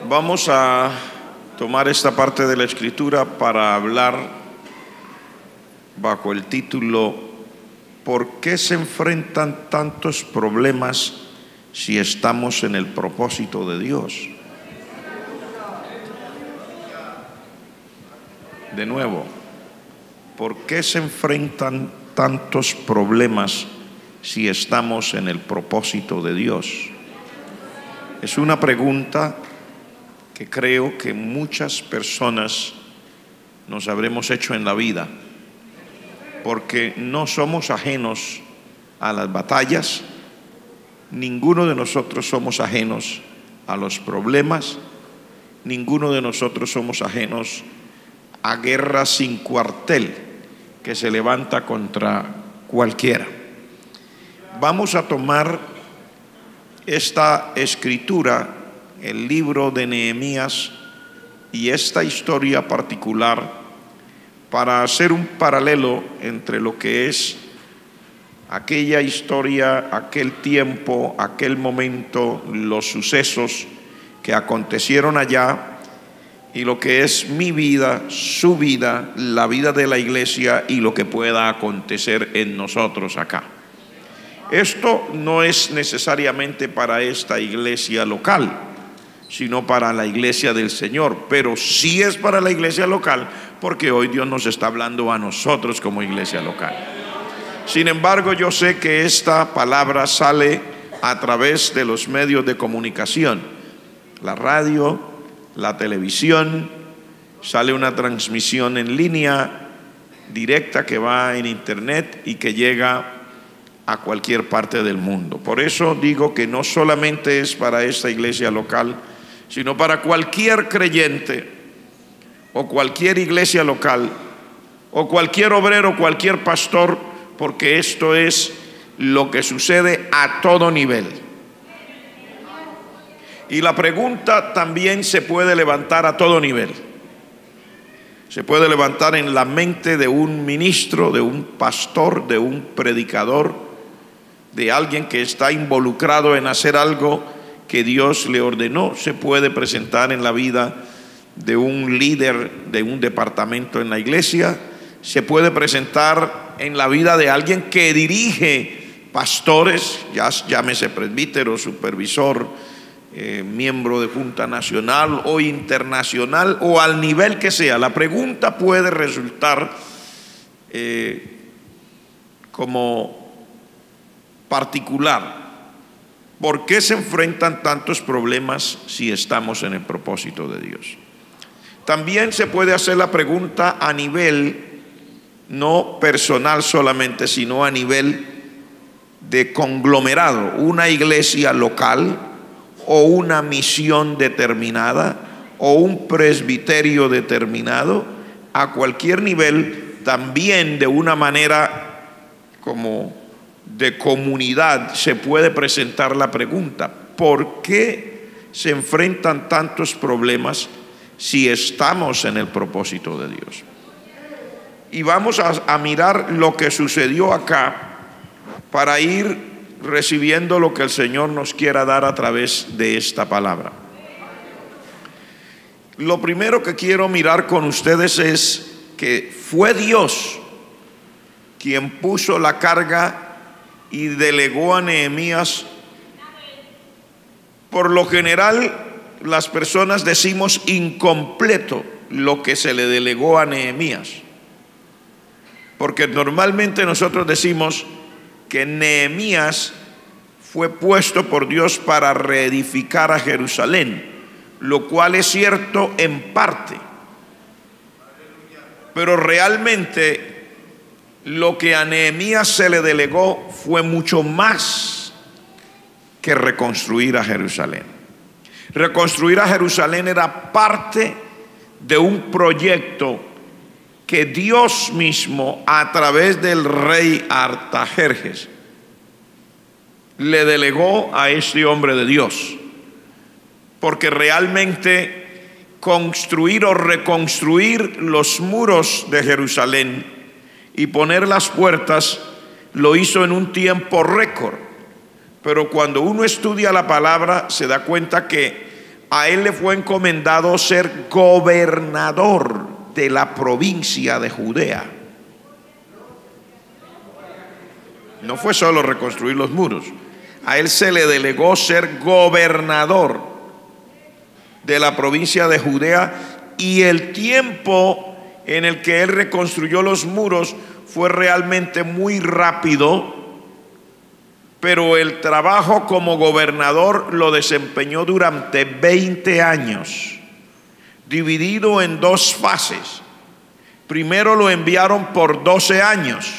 Vamos a tomar esta parte de la Escritura para hablar bajo el título ¿Por qué se enfrentan tantos problemas si estamos en el propósito de Dios? De nuevo, ¿por qué se enfrentan tantos problemas si estamos en el propósito de Dios? Es una pregunta que creo que muchas personas nos habremos hecho en la vida, porque no somos ajenos a las batallas, ninguno de nosotros somos ajenos a los problemas, ninguno de nosotros somos ajenos a guerra sin cuartel que se levanta contra cualquiera. Vamos a tomar esta escritura, el libro de Nehemías y esta historia particular para hacer un paralelo entre lo que es aquella historia, aquel tiempo, aquel momento, los sucesos que acontecieron allá y lo que es mi vida, su vida, la vida de la iglesia y lo que pueda acontecer en nosotros acá. Esto no es necesariamente para esta iglesia local, sino para la iglesia del Señor, pero sí es para la iglesia local, porque hoy Dios nos está hablando a nosotros como iglesia local. Sin embargo, yo sé que esta palabra sale a través de los medios de comunicación, la radio, la televisión, sale una transmisión en línea directa que va en internet y que llega a cualquier parte del mundo. Por eso digo que no solamente es para esta iglesia local, sino para cualquier creyente o cualquier iglesia local o cualquier obrero, cualquier pastor, porque esto es lo que sucede a todo nivel. Y la pregunta también se puede levantar a todo nivel. Se puede levantar en la mente de un ministro, de un pastor, de un predicador, de alguien que está involucrado en hacer algo que Dios le ordenó. Se puede presentar en la vida de un líder de un departamento en la iglesia. Se puede presentar en la vida de alguien que dirige pastores, llámese presbítero, supervisor, miembro de junta nacional o internacional o al nivel que sea. La pregunta puede resultar como particular. ¿Por qué se enfrentan tantos problemas si estamos en el propósito de Dios? También se puede hacer la pregunta a nivel no personal solamente, sino a nivel de conglomerado, una iglesia local o una misión determinada o un presbiterio determinado, a cualquier nivel, también de una manera como de comunidad se puede presentar la pregunta: ¿por qué se enfrentan tantos problemas si estamos en el propósito de Dios? Y vamos a mirar lo que sucedió acá para ir recibiendo lo que el Señor nos quiera dar a través de esta palabra. Lo primero que quiero mirar con ustedes es que fue Dios quien puso la carga y delegó a Nehemías. Por lo general, las personas decimos incompleto lo que se le delegó a Nehemías, porque normalmente nosotros decimos que Nehemías fue puesto por Dios para reedificar a Jerusalén, lo cual es cierto en parte, pero realmente lo que a Nehemías se le delegó fue mucho más que reconstruir a Jerusalén. Reconstruir a Jerusalén era parte de un proyecto que Dios mismo, a través del rey Artajerjes, le delegó a este hombre de Dios. Porque realmente construir o reconstruir los muros de Jerusalén y poner las puertas lo hizo en un tiempo récord. Pero cuando uno estudia la palabra se da cuenta que a él le fue encomendado ser gobernador de la provincia de Judea. No fue solo reconstruir los muros, a él se le delegó ser gobernador de la provincia de Judea, y el tiempo en el que él reconstruyó los muros fue realmente muy rápido, pero el trabajo como gobernador lo desempeñó durante 20 años, dividido en dos fases. Primero lo enviaron por 12 años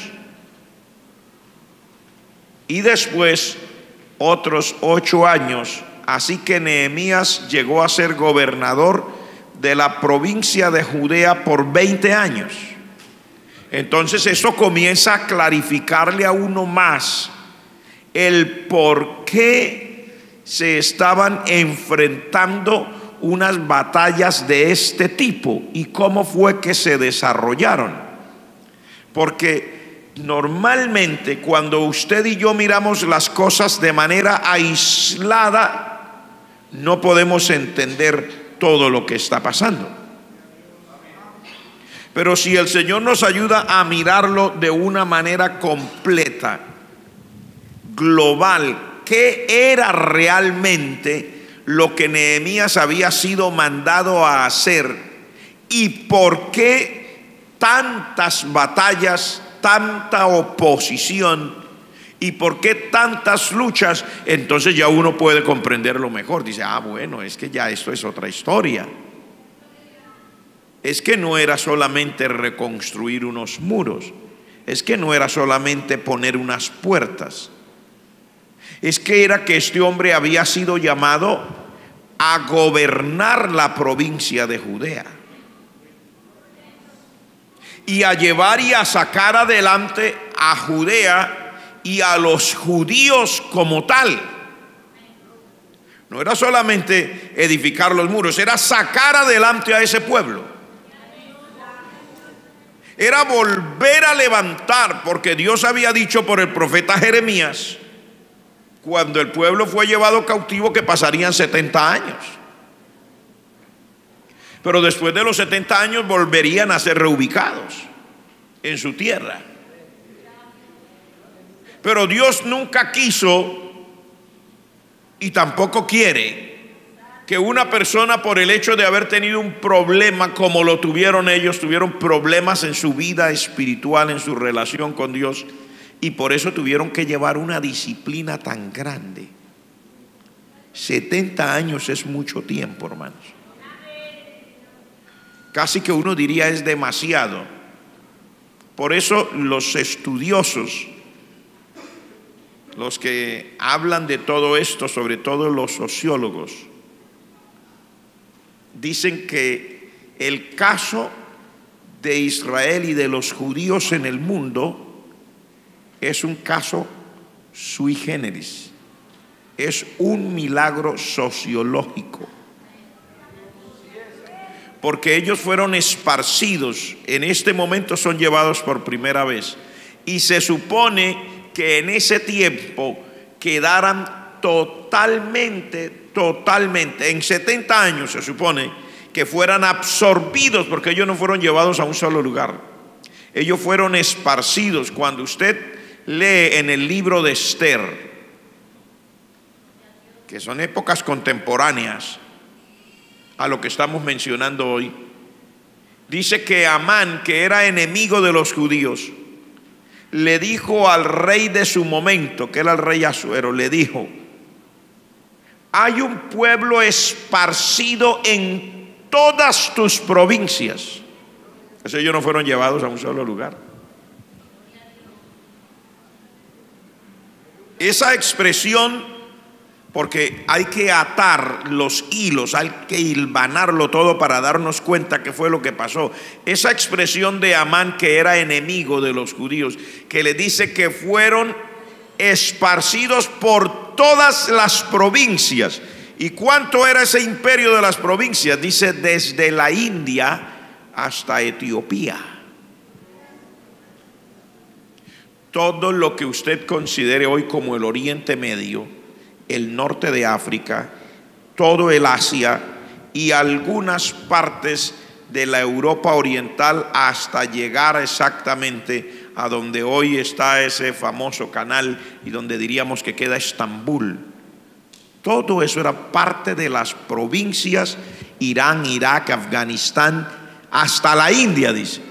y después otros 8 años. Así que Nehemías llegó a ser gobernador de la provincia de Judea por 20 años. Entonces eso comienza a clarificarle a uno más el por qué se estaban enfrentando unas batallas de este tipo y cómo fue que se desarrollaron. Porque normalmente cuando usted y yo miramos las cosas de manera aislada, no podemos entender todo lo que está pasando. Pero si el Señor nos ayuda a mirarlo de una manera completa, global, ¿qué era realmente lo que Nehemías había sido mandado a hacer y por qué tantas batallas, tanta oposición y por qué tantas luchas? Entonces ya uno puede comprenderlo mejor. Dice, bueno, es que ya esto es otra historia. Es que no era solamente reconstruir unos muros, es que no era solamente poner unas puertas, es que era que este hombre había sido llamado a gobernar la provincia de Judea y a llevar y a sacar adelante a Judea y a los judíos como tal. No era solamente edificar los muros, era sacar adelante a ese pueblo. Era volver a levantar, porque Dios había dicho por el profeta Jeremías, cuando el pueblo fue llevado cautivo, que pasarían 70 años. Pero después de los 70 años volverían a ser reubicados en su tierra. Pero Dios nunca quiso y tampoco quiere que una persona, por el hecho de haber tenido un problema como lo tuvieron ellos, tuvieron problemas en su vida espiritual, en su relación con Dios, y por eso tuvieron que llevar una disciplina tan grande. 70 años es mucho tiempo, hermanos. Casi que uno diría es demasiado. Por eso los estudiosos, los que hablan de todo esto, sobre todo los sociólogos, dicen que el caso de Israel y de los judíos en el mundo es un caso sui generis, es un milagro sociológico, porque ellos fueron esparcidos, en este momento son llevados por primera vez, y se supone que en ese tiempo quedaran totalmente, en 70 años se supone que fueran absorbidos, porque ellos no fueron llevados a un solo lugar, ellos fueron esparcidos. Cuando usted lee en el libro de Esther, que son épocas contemporáneas a lo que estamos mencionando hoy, dice que Amán, que era enemigo de los judíos, le dijo al rey de su momento, que era el rey Asuero, le dijo: hay un pueblo esparcido en todas tus provincias. Ellos no fueron llevados a un solo lugar. Esa expresión, porque hay que atar los hilos, hay que hilvanarlo todo para darnos cuenta qué fue lo que pasó. Esa expresión de Amán, que era enemigo de los judíos, que le dice que fueron esparcidos por todas las provincias. ¿Y cuánto era ese imperio de las provincias? Dice desde la India hasta Etiopía. Todo lo que usted considere hoy como el Oriente Medio, el norte de África, todo el Asia y algunas partes de la Europa oriental hasta llegar exactamente a donde hoy está ese famoso canal y donde diríamos que queda Estambul. Todo eso era parte de las provincias, Irán, Irak, Afganistán, hasta la India, dice.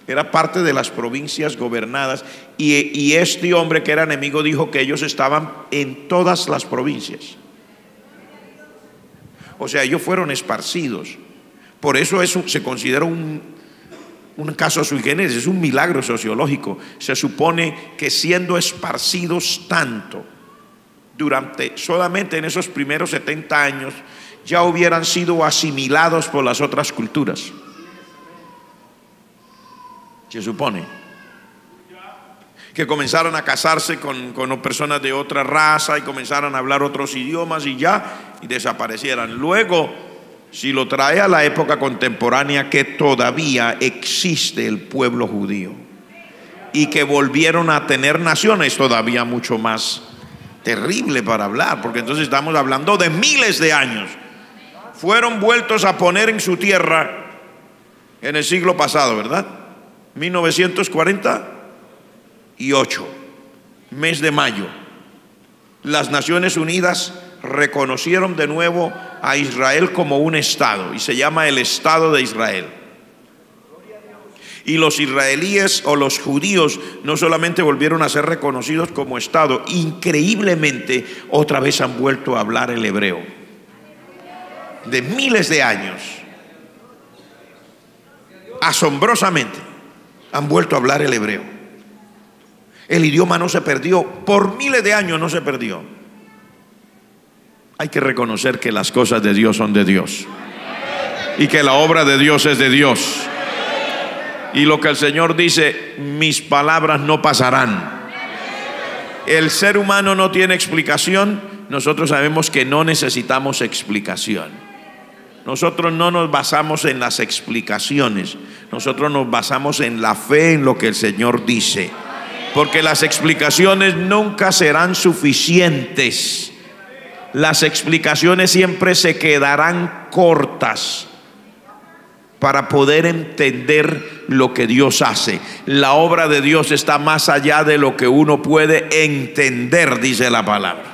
Era parte de las provincias gobernadas, y este hombre que era enemigo dijo que ellos estaban en todas las provincias. O sea, ellos fueron esparcidos. Por eso se considera un caso sui generis, es un milagro sociológico. Se supone que siendo esparcidos tanto, solamente en esos primeros 70 años, ya hubieran sido asimilados por las otras culturas. Se supone que comenzaron a casarse con personas de otra raza y comenzaron a hablar otros idiomas y desaparecieran. Luego, si lo trae a la época contemporánea, que todavía existe el pueblo judío y que volvieron a tener naciones, todavía mucho más terrible para hablar, porque entonces estamos hablando de miles de años. Fueron vueltos a poner en su tierra en el siglo pasado, ¿verdad? 1948, mes de mayo, las Naciones Unidas reconocieron de nuevo a Israel como un estado y se llama el Estado de Israel. Y los israelíes o los judíos no solamente volvieron a ser reconocidos como estado, increíblemente otra vez han vuelto a hablar el hebreo. De miles de años, asombrosamente han vuelto a hablar el hebreo. El idioma no se perdió, por miles de años no se perdió. Hay que reconocer que las cosas de Dios son de Dios y que la obra de Dios es de Dios. Y lo que el Señor dice, mis palabras no pasarán. El ser humano no tiene explicación. Nosotros sabemos que no necesitamos explicación. Nosotros no nos basamos en las explicaciones. Nosotros nos basamos en la fe, en lo que el Señor dice. Porque las explicaciones nunca serán suficientes. Las explicaciones siempre se quedarán cortas para poder entender lo que Dios hace. La obra de Dios está más allá de lo que uno puede entender, dice la palabra.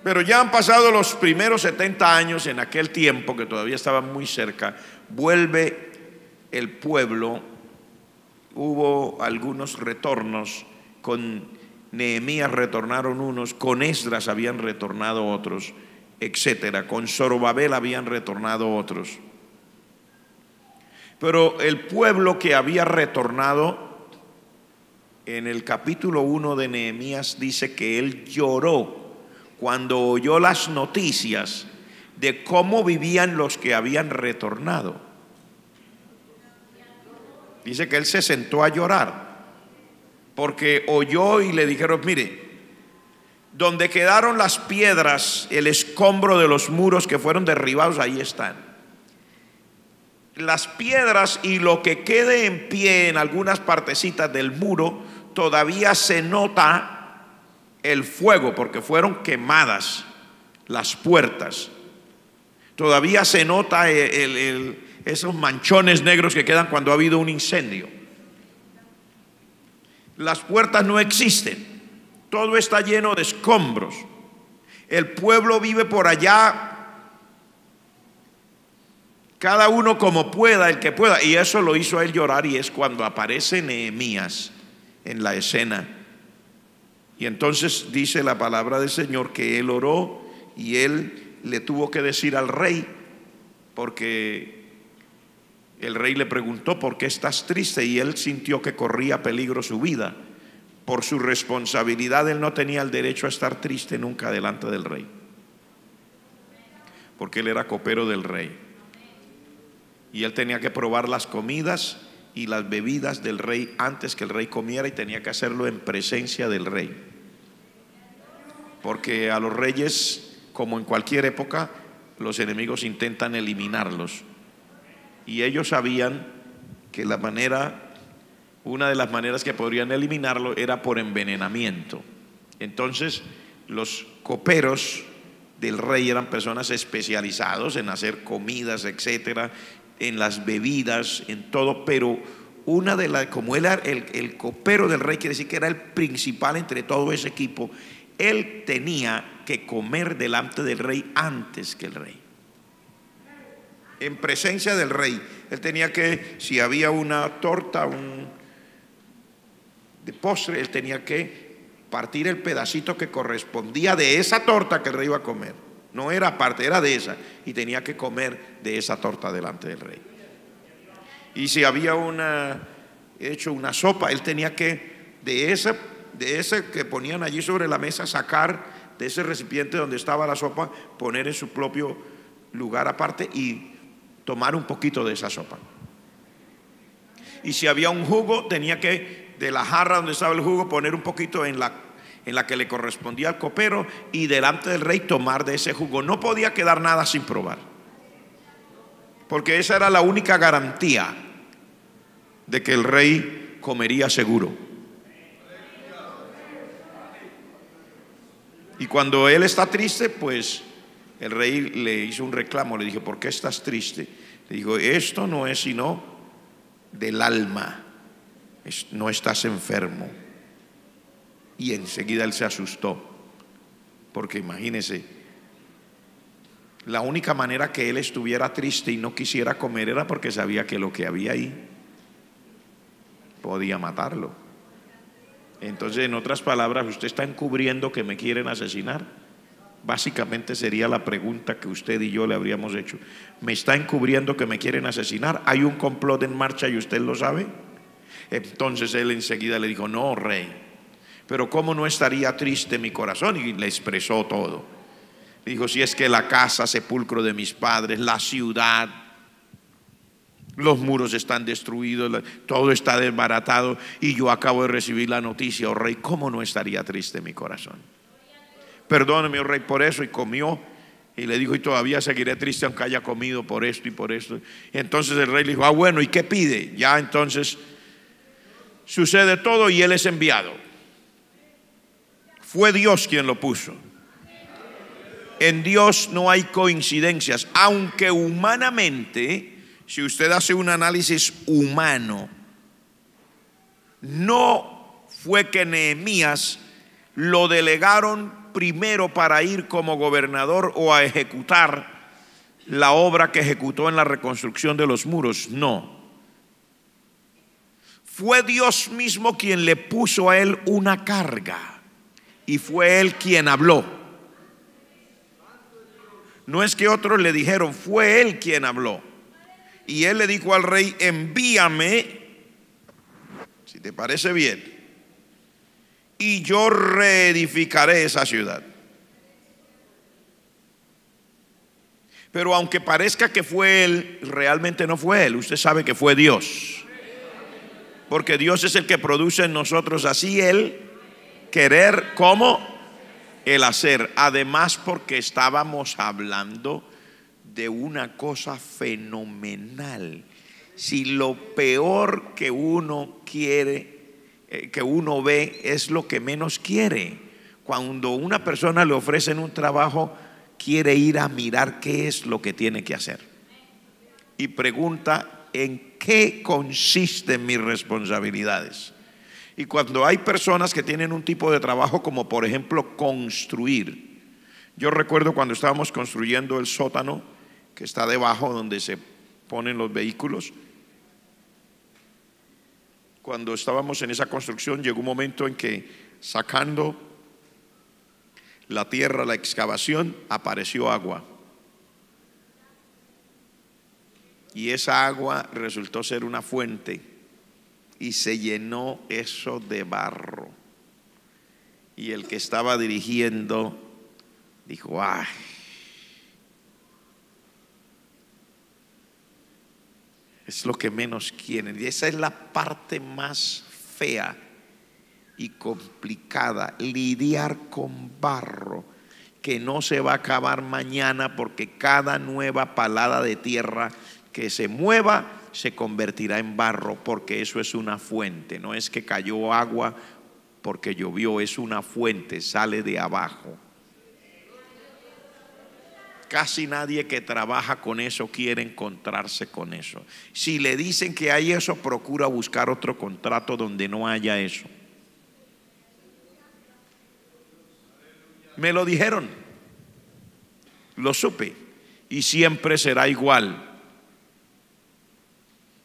Pero ya han pasado los primeros 70 años. En aquel tiempo, que todavía estaba muy cerca, vuelve el pueblo. Hubo algunos retornos. Con Nehemías retornaron unos, con Esdras habían retornado otros, etcétera. Con Zorobabel habían retornado otros. Pero el pueblo que había retornado, en el capítulo 1 de Nehemías dice que él lloró cuando oyó las noticias de cómo vivían los que habían retornado. Dice que él se sentó a llorar porque oyó y le dijeron: mire, donde quedaron las piedras, el escombro de los muros que fueron derribados, ahí están. Las piedras y lo que quede en pie en algunas partecitas del muro, todavía se nota el fuego, porque fueron quemadas las puertas. Todavía se nota esos manchones negros que quedan cuando ha habido un incendio. Las puertas no existen. Todo está lleno de escombros. El pueblo vive por allá, cada uno como pueda, el que pueda. Y eso lo hizo a él llorar, y es cuando aparece Nehemías en la escena. Y entonces dice la palabra del Señor que él oró y él le tuvo que decir al rey, porque el rey le preguntó: ¿por qué estás triste? Y él sintió que corría peligro su vida. Por su responsabilidad, él no tenía el derecho a estar triste nunca delante del rey, porque él era copero del rey y él tenía que probar las comidas y las bebidas del rey antes que el rey comiera, y tenía que hacerlo en presencia del rey, porque a los reyes, como en cualquier época, los enemigos intentan eliminarlos, y ellos sabían que una de las maneras que podrían eliminarlo era por envenenamiento. Entonces los coperos del rey eran personas especializados en hacer comidas, etcétera, en las bebidas, en todo, pero como él era el copero del rey, quiere decir que era el principal entre todo ese equipo. Él tenía que comer delante del rey antes que el rey, en presencia del rey. Él tenía que, si había una torta de postre, él tenía que partir el pedacito que correspondía de esa torta que el rey iba a comer. No era parte, era de esa, y tenía que comer de esa torta delante del rey. Y si había una sopa, él tenía que de ese que ponían allí sobre la mesa, sacar de ese recipiente donde estaba la sopa, poner en su propio lugar aparte y tomar un poquito de esa sopa. Y si había un jugo, tenía que de la jarra donde estaba el jugo poner un poquito en la que le correspondía al copero, y delante del rey tomar de ese jugo. No podía quedar nada sin probar, porque esa era la única garantía de que el rey comería seguro. Y cuando él está triste, pues el rey le hizo un reclamo, le dijo: ¿por qué estás triste? Le dijo: esto no es sino del alma, no estás enfermo. Y enseguida él se asustó, porque imagínese, la única manera que él estuviera triste y no quisiera comer era porque sabía que lo que había ahí podía matarlo. Entonces, en otras palabras, ¿usted está encubriendo que me quieren asesinar? Básicamente sería la pregunta que usted y yo le habríamos hecho. ¿Me está encubriendo que me quieren asesinar? ¿Hay un complot en marcha y usted lo sabe? Entonces él enseguida le dijo: no, rey, pero ¿cómo no estaría triste mi corazón? Y le expresó todo. Dijo: si es que la casa, sepulcro de mis padres, la ciudad, los muros están destruidos, todo está desbaratado, y yo acabo de recibir la noticia, oh rey, ¿cómo no estaría triste mi corazón? Perdóneme, oh rey, por eso. Y comió, y le dijo: y todavía seguiré triste aunque haya comido por esto y por esto. Y entonces el rey le dijo: bueno, ¿y qué pide? Ya entonces sucede todo y él es enviado. Fue Dios quien lo puso. En Dios no hay coincidencias, aunque humanamente, si usted hace un análisis humano, no fue que Nehemías lo delegaron primero para ir como gobernador o a ejecutar la obra que ejecutó en la reconstrucción de los muros. No, fue Dios mismo quien le puso a él una carga, y fue él quien habló. No es que otros le dijeron, fue él quien habló. Y él le dijo al rey: envíame, si te parece bien, y yo reedificaré esa ciudad. Pero aunque parezca que fue él, realmente no fue él. Usted sabe que fue Dios, porque Dios es el que produce en nosotros así el querer como el hacer. Además, porque estábamos hablando de una cosa fenomenal. Si lo peor que uno quiere, que uno ve, es lo que menos quiere, cuando una persona le ofrecen un trabajo, quiere ir a mirar qué es lo que tiene que hacer y pregunta: ¿en qué consisten mis responsabilidades? Y cuando hay personas que tienen un tipo de trabajo, como por ejemplo construir. Yo recuerdo cuando estábamos construyendo el sótano que está debajo donde se ponen los vehículos. Cuando estábamos en esa construcción, llegó un momento en que, sacando la tierra, la excavación, apareció agua. Y esa agua resultó ser una fuente, y se llenó eso de barro. Y el que estaba dirigiendo dijo: ¡ay! Es lo que menos quieren. Y esa es la parte más fea y complicada, lidiar con barro que no se va a acabar mañana, porque cada nueva palada de tierra que se mueva se convertirá en barro, porque eso es una fuente. No es que cayó agua porque llovió. Es una fuente, sale de abajo. Casi nadie que trabaja con eso quiere encontrarse con eso. Si le dicen que hay eso, procura buscar otro contrato donde no haya eso. Me lo dijeron, lo supe, y siempre será igual.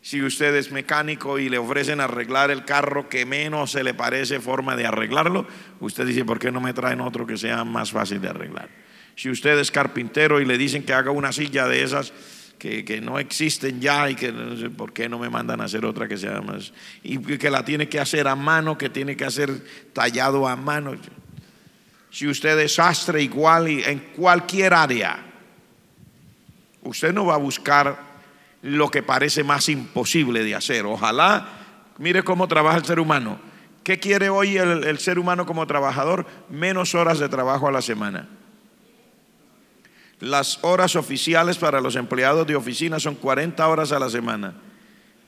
Si usted es mecánico y le ofrecen arreglar el carro que menos se le parece forma de arreglarlo, usted dice, ¿por qué no me traen otro que sea más fácil de arreglar? Si usted es carpintero y le dicen que haga una silla de esas que no existen ya, y que no sé por qué no me mandan a hacer otra que sea más, y que la tiene que hacer a mano, que tiene que hacer tallado a mano. Si usted es sastre, igual, y en cualquier área, usted no va a buscar lo que parece más imposible de hacer. Ojalá, mire cómo trabaja el ser humano. ¿Qué quiere hoy el ser humano como trabajador? Menos horas de trabajo a la semana. Las horas oficiales para los empleados de oficina son 40 horas a la semana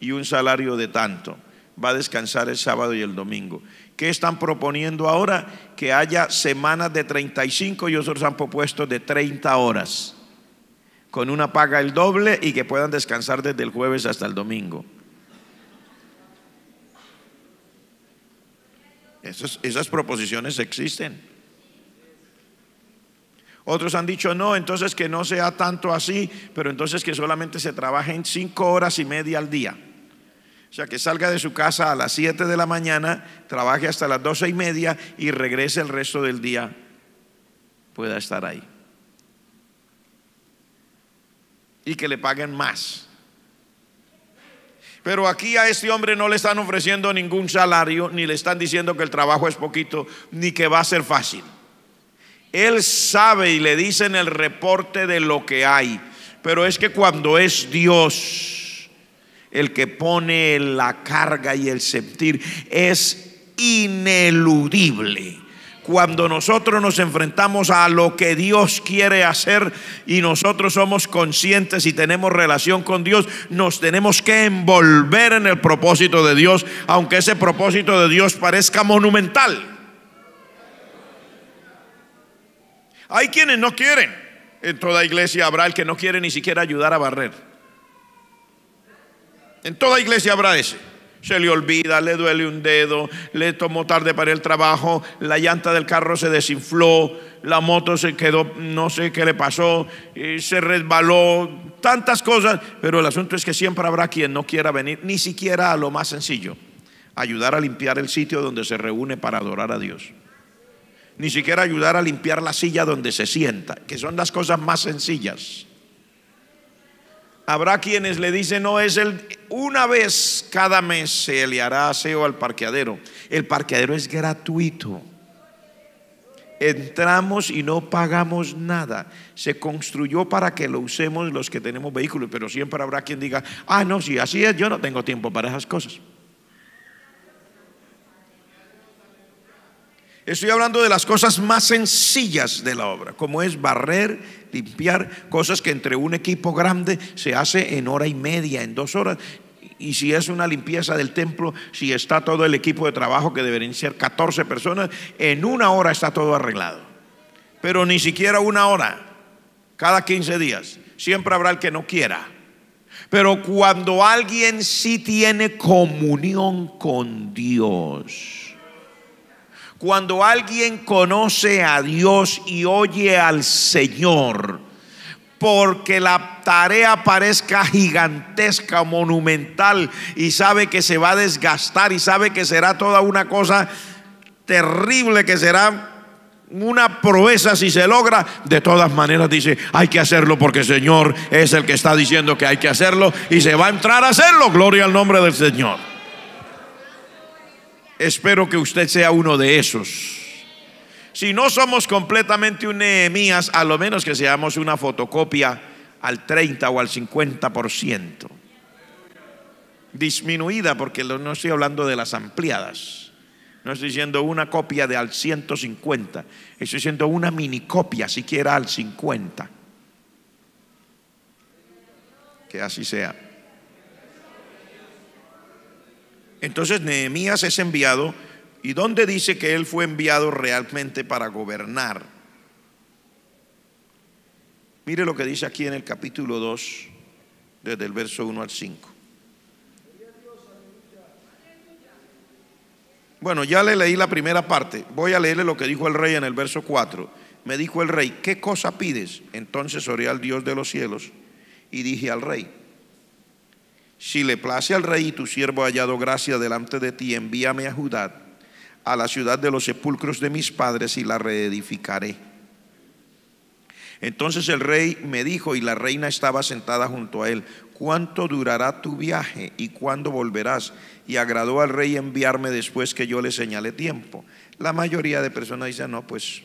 y un salario de tanto. Va a descansar el sábado y el domingo. ¿Qué están proponiendo ahora? Que haya semanas de 35 y otros han propuesto de 30 horas, con una paga el doble, y que puedan descansar desde el jueves hasta el domingo. Esas proposiciones existen. Otros han dicho no, entonces que no sea tanto así, pero entonces que solamente se trabaje en 5 horas y media al día. O sea, que salga de su casa a las 7 de la mañana, trabaje hasta las 12 y media y regrese el resto del día, pueda estar ahí. Y que le paguen más. Pero aquí a este hombre no le están ofreciendo ningún salario, ni le están diciendo que el trabajo es poquito, ni que va a ser fácil. Él sabe y le dicen el reporte de lo que hay. Pero es que cuando es Dios el que pone la carga y el sentir, es ineludible. Cuando nosotros nos enfrentamos a lo que Dios quiere hacer y nosotros somos conscientes y tenemos relación con Dios, nos tenemos que envolver en el propósito de Dios, aunque ese propósito de Dios parezca monumental. Hay quienes no quieren. En toda iglesia habrá el que no quiere ni siquiera ayudar a barrer. En toda iglesia habrá ese. Se le olvida, le duele un dedo, le tomó tarde para el trabajo, la llanta del carro se desinfló, la moto se quedó, no sé qué le pasó, se resbaló, tantas cosas. Pero el asunto es que siempre habrá quien no quiera venir, ni siquiera a lo más sencillo: ayudar a limpiar el sitio donde se reúne para adorar a Dios. Ni siquiera ayudar a limpiar la silla donde se sienta, que son las cosas más sencillas. Habrá quienes le dicen, no, una vez cada mes se le hará aseo al parqueadero. El parqueadero es gratuito. Entramos y no pagamos nada. Se construyó para que lo usemos los que tenemos vehículos, pero siempre habrá quien diga, no, si así es, yo no tengo tiempo para esas cosas. Estoy hablando de las cosas más sencillas de la obra, como es barrer, limpiar, cosas que entre un equipo grande se hace en hora y media, en 2 horas. Y si es una limpieza del templo, si está todo el equipo de trabajo, que deberían ser 14 personas, en 1 hora está todo arreglado. Pero ni siquiera 1 hora, cada 15 días. Siempre habrá el que no quiera. Pero cuando alguien sí tiene comunión con Dios, cuando alguien conoce a Dios y oye al Señor, porque la tarea parezca gigantesca, monumental, y sabe que se va a desgastar y sabe que será toda una cosa terrible, que será una proeza si se logra, de todas maneras dice, hay que hacerlo porque el Señor es el que está diciendo que hay que hacerlo, y se va a entrar a hacerlo. Gloria al nombre del Señor. Espero que usted sea uno de esos. Si no somos completamente un Nehemías, a lo menos que seamos una fotocopia al 30 o al 50%. Disminuida, porque no estoy hablando de las ampliadas. No estoy diciendo una copia de al 150. Estoy diciendo una mini copia, siquiera al 50. Que así sea. Entonces Nehemías es enviado ¿Y dónde dice que él fue enviado realmente para gobernar? Mire lo que dice aquí en el capítulo 2, desde el verso 1 al 5. Bueno, ya le leí la primera parte. Voy a leerle lo que dijo el rey en el verso 4. Me dijo el rey: ¿qué cosa pides? Entonces oré al Dios de los cielos y dije al rey: si le place al rey y tu siervo ha hallado gracia delante de ti, envíame a Judá, a la ciudad de los sepulcros de mis padres, y la reedificaré. Entonces el rey me dijo, y la reina estaba sentada junto a él: ¿cuánto durará tu viaje y cuándo volverás? Y agradó al rey enviarme después que yo le señalé tiempo. La mayoría de personas dicen: no, pues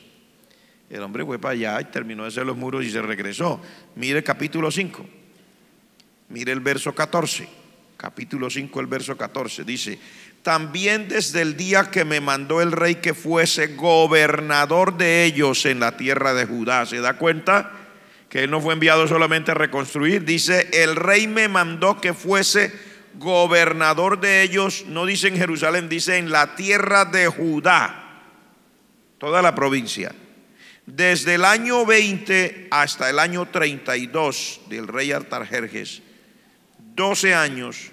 el hombre fue para allá y terminó de hacer los muros y se regresó. Mire el capítulo 5, mire el verso 14. Capítulo 5, el verso 14 dice: también desde el día que me mandó el rey que fuese gobernador de ellos en la tierra de Judá. ¿Se da cuenta que él no fue enviado solamente a reconstruir? Dice: el rey me mandó que fuese gobernador de ellos. No dice en Jerusalén, dice en la tierra de Judá, toda la provincia. Desde el año 20 hasta el año 32 del rey Artajerjes, 12 años,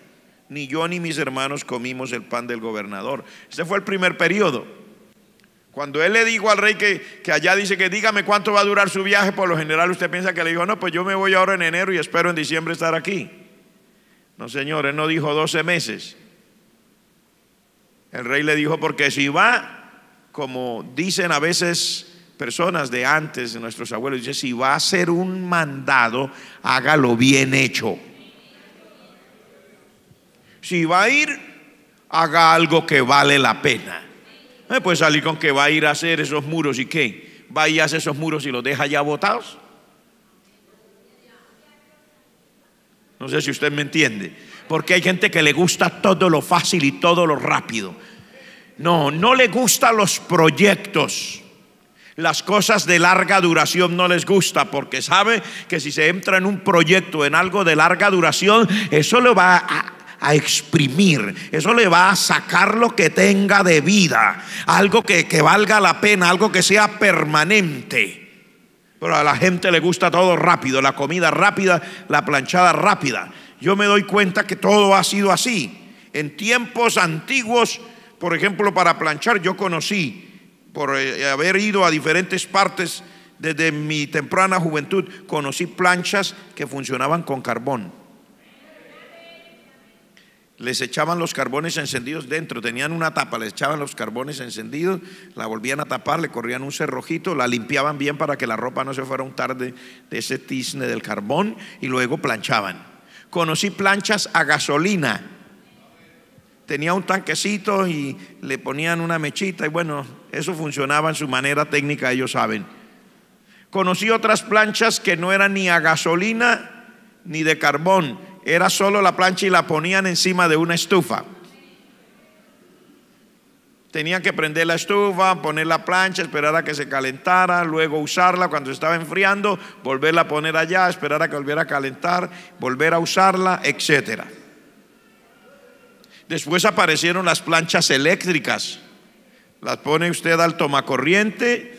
ni yo ni mis hermanos comimos el pan del gobernador. Este fue el primer periodo. Cuando él le dijo al rey que allá dice que dígame cuánto va a durar su viaje, por lo general usted piensa que le dijo: no, pues yo me voy ahora en enero y espero en diciembre estar aquí. No, señor, él no dijo 12 meses. El rey le dijo: porque si va, como dicen a veces personas de antes, de nuestros abuelos, dice: si va a hacer un mandado, hágalo bien hecho. Si va a ir, haga algo que vale la pena. No puede salir con que va a ir a hacer esos muros y qué, va y hace esos muros y los deja ya botados. No sé si usted me entiende, porque hay gente que le gusta todo lo fácil y todo lo rápido. No le gustan los proyectos. Las cosas de larga duración no les gusta, porque sabe que si se entra en un proyecto, en algo de larga duración, eso lo va a exprimir, eso le va a sacar lo que tenga de vida, algo que valga la pena, algo que sea permanente. Pero a la gente le gusta todo rápido, la comida rápida, la planchada rápida. Yo me doy cuenta que todo ha sido así. En tiempos antiguos, por ejemplo, para planchar, yo conocí, por haber ido a diferentes partes desde mi temprana juventud, conocí planchas que funcionaban con carbón. Les echaban los carbones encendidos dentro, tenían una tapa, les echaban los carbones encendidos, la volvían a tapar, le corrían un cerrojito, la limpiaban bien para que la ropa no se fuera a untar de ese tizne del carbón, y luego planchaban. Conocí planchas a gasolina. Tenía un tanquecito y le ponían una mechita, y bueno, eso funcionaba en su manera técnica, ellos saben. Conocí otras planchas que no eran ni a gasolina ni de carbón. Era solo la plancha y la ponían encima de una estufa. Tenían que prender la estufa, poner la plancha, esperar a que se calentara, luego usarla cuando estaba enfriando, volverla a poner allá, esperar a que volviera a calentar, volver a usarla, etcétera. Después aparecieron las planchas eléctricas. Las pone usted al tomacorriente,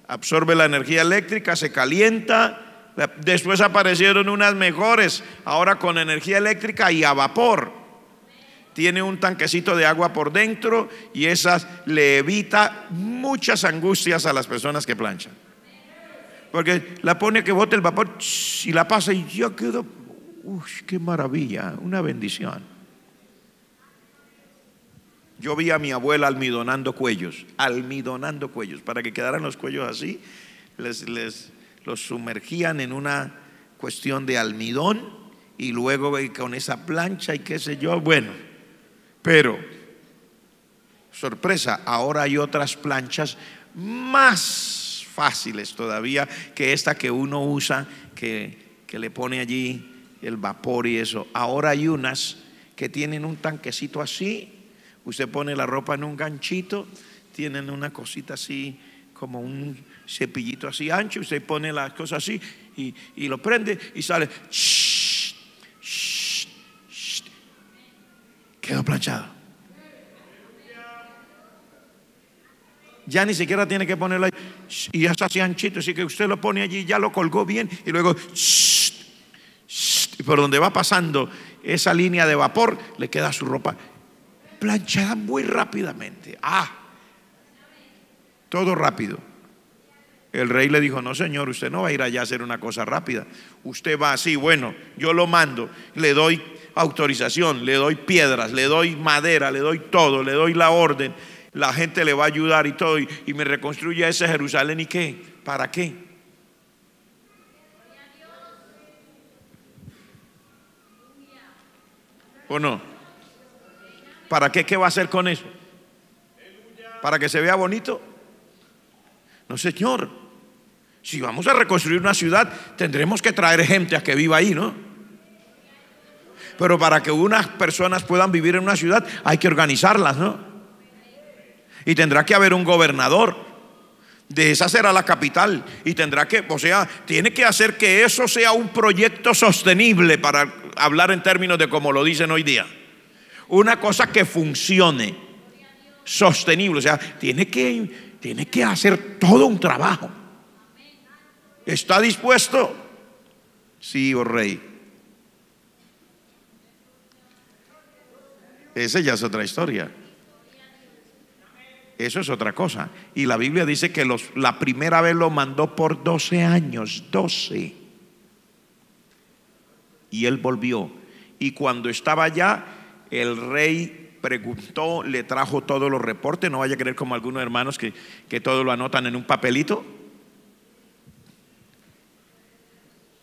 absorbe la energía eléctrica, se calienta. Después aparecieron unas mejores, ahora con energía eléctrica y a vapor. Tiene un tanquecito de agua por dentro y esas le evita muchas angustias a las personas que planchan. Porque la pone que bote el vapor y la pasa y ya quedó. ¡Qué maravilla! Una bendición. Yo vi a mi abuela almidonando cuellos, para que quedaran los cuellos así. Los sumergían en una cuestión de almidón y luego con esa plancha y qué sé yo. Bueno, pero sorpresa, ahora hay otras planchas más fáciles todavía que esta que uno usa, que le pone allí el vapor y eso. Ahora hay unas que tienen un tanquecito así, usted pone la ropa en un ganchito, tienen una cosita así como un cepillito así ancho, usted pone las cosas así y lo prende y sale. Quedó planchado. Ya ni siquiera tiene que ponerlo ahí. Y ya está así anchito, así que usted lo pone allí, ya lo colgó bien y luego y por donde va pasando esa línea de vapor le queda su ropa planchada muy rápidamente. Todo rápido. El rey le dijo: no, señor, usted no va a ir allá a hacer una cosa rápida. Usted va así, bueno, yo lo mando, le doy autorización, le doy piedras, le doy madera, le doy todo, le doy la orden, la gente le va a ayudar y todo, y me reconstruye ese Jerusalén. ¿Y qué? ¿Para qué? ¿O no? ¿Para qué? ¿Qué va a hacer con eso? ¿Para que se vea bonito? No, señor. Si vamos a reconstruir una ciudad, tendremos que traer gente a que viva ahí, ¿no? Pero para que unas personas puedan vivir en una ciudad, hay que organizarlas, ¿no? Y tendrá que haber un gobernador. De esa será la capital. Y tendrá que, o sea, tiene que hacer que eso sea un proyecto sostenible, para hablar en términos de como lo dicen hoy día. Una cosa que funcione, sostenible. O sea, tiene que hacer todo un trabajo. ¿Está dispuesto? Sí, oh rey. Esa ya es otra historia. Eso es otra cosa. Y la Biblia dice que la primera vez lo mandó por 12 años. 12. Y él volvió. Y cuando estaba allá, el rey preguntó, le trajo todos los reportes. No vaya a creer como algunos hermanos que todo lo anotan en un papelito.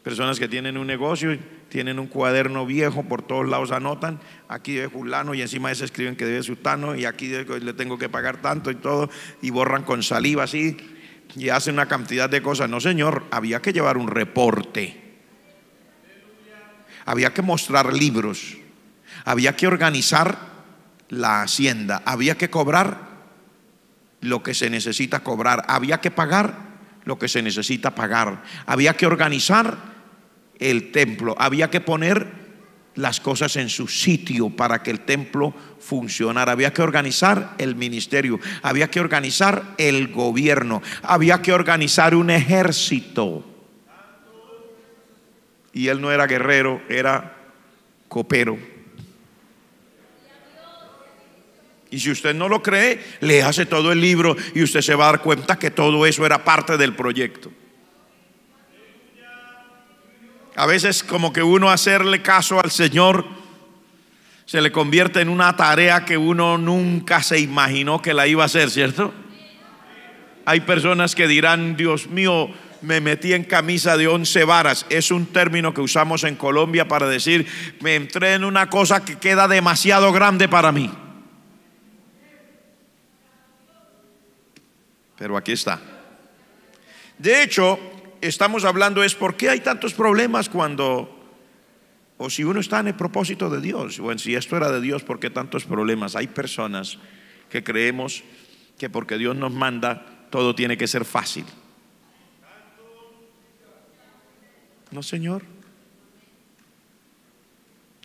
Personas que tienen un negocio, tienen un cuaderno viejo, por todos lados anotan: aquí debe fulano, y encima de eso escriben que debe sutano, y aquí le tengo que pagar tanto y todo, y borran con saliva así, y hacen una cantidad de cosas. No, señor, había que llevar un reporte, había que mostrar libros, había que organizar la hacienda, había que cobrar lo que se necesita cobrar, había que pagar lo que se necesita pagar, había que organizar el templo, había que poner las cosas en su sitio para que el templo funcionara, había que organizar el ministerio, había que organizar el gobierno, había que organizar un ejército. Y él no era guerrero, era copero. Y si usted no lo cree, léase todo el libro y usted se va a dar cuenta que todo eso era parte del proyecto. A veces como que uno hacerle caso al Señor se le convierte en una tarea que uno nunca se imaginó que la iba a hacer, ¿cierto? Hay personas que dirán: Dios mío, me metí en camisa de 11 varas. Es un término que usamos en Colombia para decir: me entré en una cosa que queda demasiado grande para mí. Pero aquí está. De hecho, estamos hablando es por qué hay tantos problemas o si uno está en el propósito de Dios. Bueno, si esto era de Dios, ¿por qué tantos problemas? Hay personas que creemos que porque Dios nos manda, todo tiene que ser fácil. No, señor.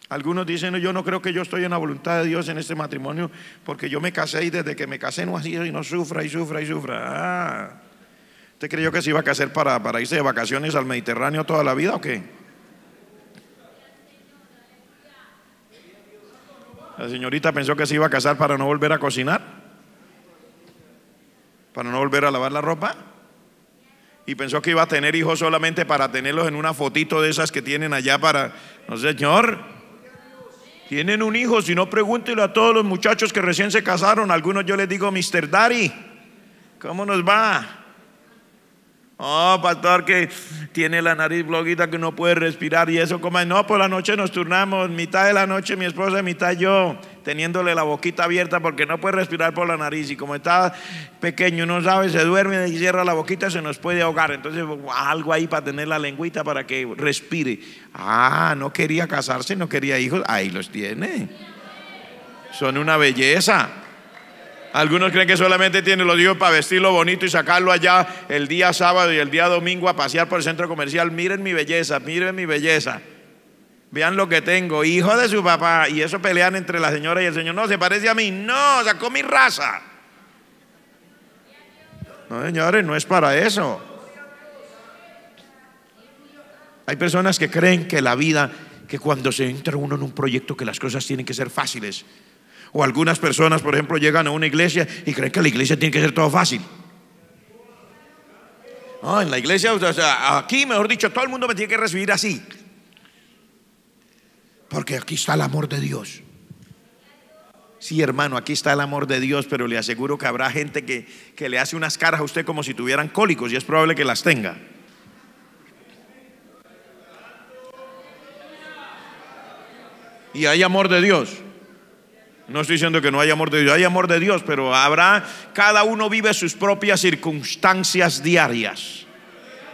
Algunos dicen: yo no creo que yo estoy en la voluntad de Dios en este matrimonio, porque yo me casé y desde que me casé no ha sido, y no sufra y sufra y sufra. ¿Usted creyó que se iba a casar para irse de vacaciones al Mediterráneo toda la vida o qué? La señorita pensó que se iba a casar para no volver a cocinar, para no volver a lavar la ropa, y pensó que iba a tener hijos solamente para tenerlos en una fotito de esas que tienen allá para... No, señor. Tienen un hijo, si no, pregúntelo a todos los muchachos que recién se casaron. Algunos yo les digo: Mr. Daddy, ¿cómo nos va? Oh, pastor, que tiene la nariz bloguita, que no puede respirar. Y eso, como no, por la noche nos turnamos, mitad de la noche mi esposa, mitad yo, teniéndole la boquita abierta porque no puede respirar por la nariz. Y como está pequeño, no sabe, se duerme y cierra la boquita, se nos puede ahogar. Entonces, algo ahí para tener la lengüita para que respire. No quería casarse, no quería hijos. Ahí los tiene. Son una belleza. Algunos creen que solamente tiene los hijos para vestirlo bonito y sacarlo allá el día sábado y el día domingo a pasear por el centro comercial. Miren mi belleza, miren mi belleza. Vean lo que tengo, hijo de su papá. Y eso pelean entre la señora y el señor. No, se parece a mí. No, sacó mi raza. No, señores, no es para eso. Hay personas que creen que la vida, que cuando se entra uno en un proyecto, que las cosas tienen que ser fáciles. O algunas personas, por ejemplo, llegan a una iglesia y creen que la iglesia tiene que ser todo fácil. No, en la iglesia, o sea, aquí, mejor dicho, todo el mundo me tiene que recibir así, porque aquí está el amor de Dios. Sí, hermano, aquí está el amor de Dios, pero le aseguro que habrá gente que le hace unas caras a usted como si tuvieran cólicos, y es probable que las tenga. Y hay amor de Dios. No estoy diciendo que no hay amor de Dios, hay amor de Dios, pero cada uno vive sus propias circunstancias diarias.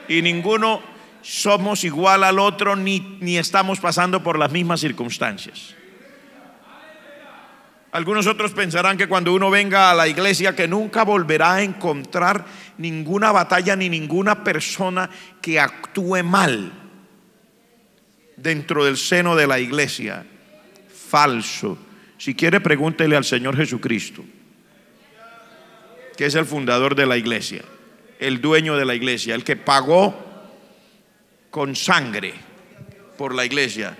Y ninguno somos igual al otro, ni estamos pasando por las mismas circunstancias. Algunos otros pensarán que cuando uno venga a la iglesia, que nunca volverá a encontrar ninguna batalla ni ninguna persona que actúe mal dentro del seno de la iglesia. Falso. Si quiere, pregúntele al Señor Jesucristo, que es el fundador de la iglesia, el dueño de la iglesia, el que pagó con sangre por la iglesia.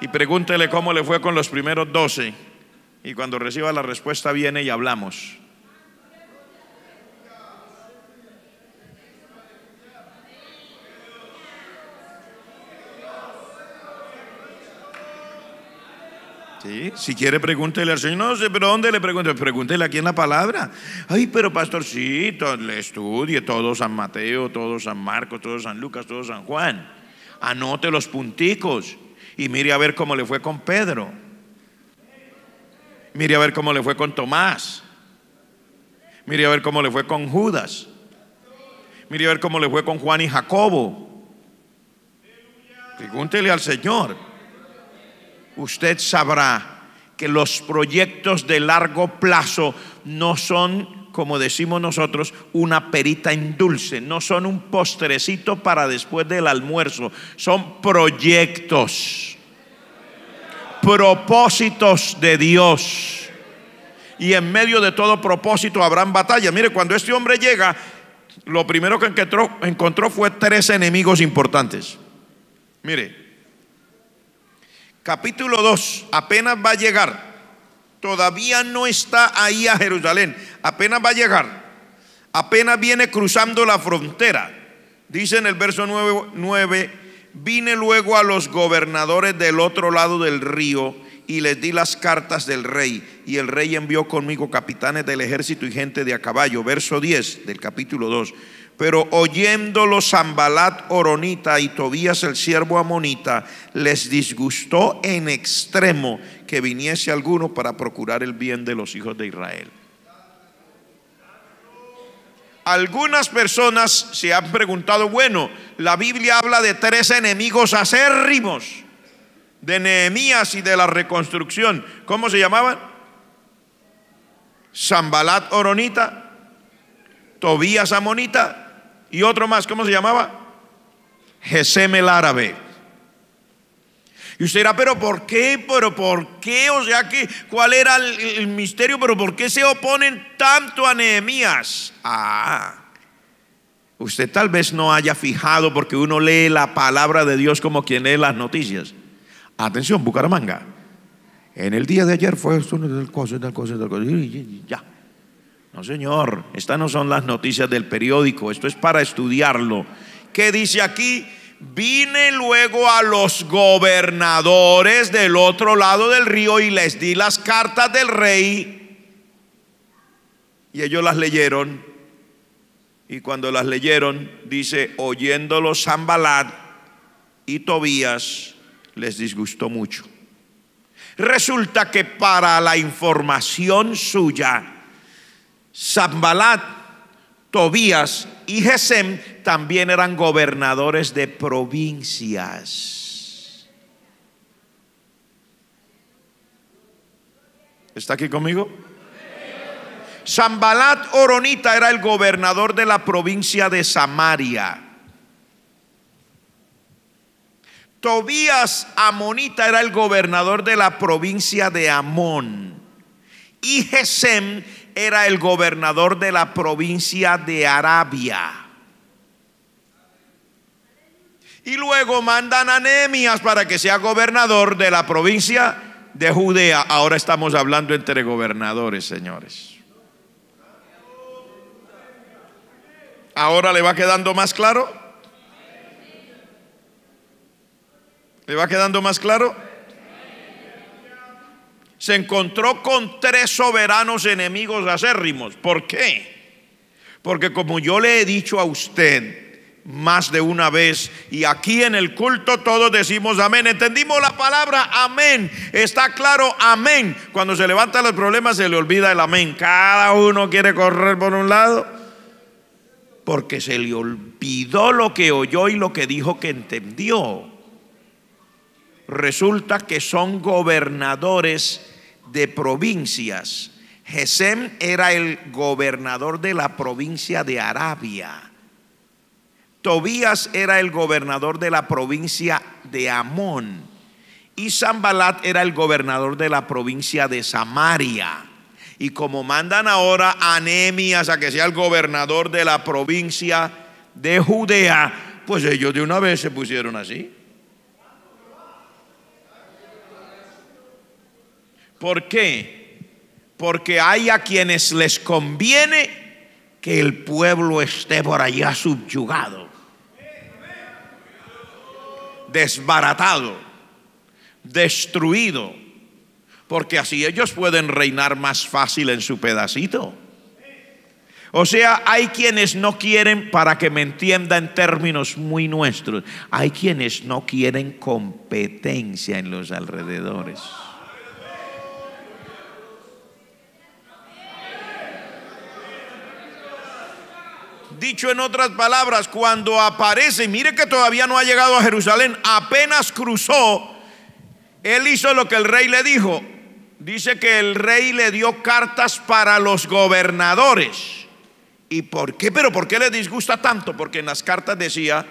Y pregúntele cómo le fue con los primeros 12. Y cuando reciba la respuesta viene y hablamos. ¿Sí? Si quiere, pregúntele al Señor. No sé, pero ¿dónde le pregunto? Pregúntele aquí en la palabra. Ay, pero pastorcito, le estudie todo San Mateo, todo San Marcos, todo San Lucas, todo San Juan. Anote los punticos y mire a ver cómo le fue con Pedro. Mire a ver cómo le fue con Tomás. Mire a ver cómo le fue con Judas. Mire a ver cómo le fue con Juan y Jacobo. Pregúntele al Señor. Usted sabrá que los proyectos de largo plazo no son, como decimos nosotros, una perita en dulce, no son un postrecito para después del almuerzo, son proyectos, propósitos de Dios. Y en medio de todo propósito habrán batallas. Mire, cuando este hombre llega, lo primero que encontró fue 3 enemigos importantes. Mire, capítulo 2, apenas va a llegar, todavía no está ahí a Jerusalén, apenas va a llegar, apenas viene cruzando la frontera. Dice en el verso 9: vine luego a los gobernadores del otro lado del río y les di las cartas del rey, y el rey envió conmigo capitanes del ejército y gente de a caballo. Verso 10 del capítulo 2: pero oyéndolo Sanbalat horonita y Tobías el siervo amonita, les disgustó en extremo que viniese alguno para procurar el bien de los hijos de Israel. Algunas personas se han preguntado, bueno, la Biblia habla de 3 enemigos acérrimos de Nehemías y de la reconstrucción. ¿Cómo se llamaban? Sanbalat horonita, Tobías amonita y otro más. ¿Cómo se llamaba? Gesem el árabe. Y usted dirá, pero ¿por qué? ¿Pero por qué? O sea, ¿cuál era el misterio? ¿Pero por qué se oponen tanto a Nehemías? Usted tal vez no haya fijado, porque uno lee la palabra de Dios como quien lee las noticias. Atención, Bucaramanga, en el día de ayer fue esto, tal cosa, y ya. No, señor, estas no son las noticias del periódico, esto es para estudiarlo. ¿Qué dice aquí? Vine luego a los gobernadores del otro lado del río y les di las cartas del rey, y ellos las leyeron. Y cuando las leyeron, dice, oyéndolo Sanbalat y Tobías, les disgustó mucho. Resulta que para la información suya, Sanbalat, Tobías y Gesem también eran gobernadores de provincias. ¿Está aquí conmigo? Sanbalat horonita era el gobernador de la provincia de Samaria. Tobías amonita era el gobernador de la provincia de Amón. Y Gesem era el gobernador de la provincia de Arabia. Y luego mandan a Nehemías para que sea gobernador de la provincia de Judea. Ahora estamos hablando entre gobernadores, señores. ¿Ahora le va quedando más claro? ¿Le va quedando más claro? Se encontró con 3 soberanos enemigos acérrimos. ¿Por qué? Porque como yo le he dicho a usted más de una vez, y aquí en el culto todos decimos amén. ¿Entendimos la palabra amén? ¿Está claro? Amén. Cuando se levantan los problemas se le olvida el amén. Cada uno quiere correr por un lado porque se le olvidó lo que oyó y lo que dijo que entendió. Resulta que son gobernadores de provincias. Gesem era el gobernador de la provincia de Arabia. Tobías era el gobernador de la provincia de Amón. Y Sanbalat era el gobernador de la provincia de Samaria. Y como mandan ahora a Nehemías a que sea el gobernador de la provincia de Judea, pues ellos de una vez se pusieron así. ¿Por qué? Porque hay a quienes les conviene que el pueblo esté por allá subyugado, desbaratado, destruido, porque así ellos pueden reinar más fácil en su pedacito. O sea, hay quienes no quieren, para que me entienda en términos muy nuestros, hay quienes no quieren competencia en los alrededores. Dicho en otras palabras, cuando aparece, mire que todavía no ha llegado a Jerusalén, apenas cruzó, él hizo lo que el rey le dijo. Dice que el rey le dio cartas para los gobernadores. ¿Y por qué? ¿Pero por qué le disgusta tanto? Porque en las cartas decía,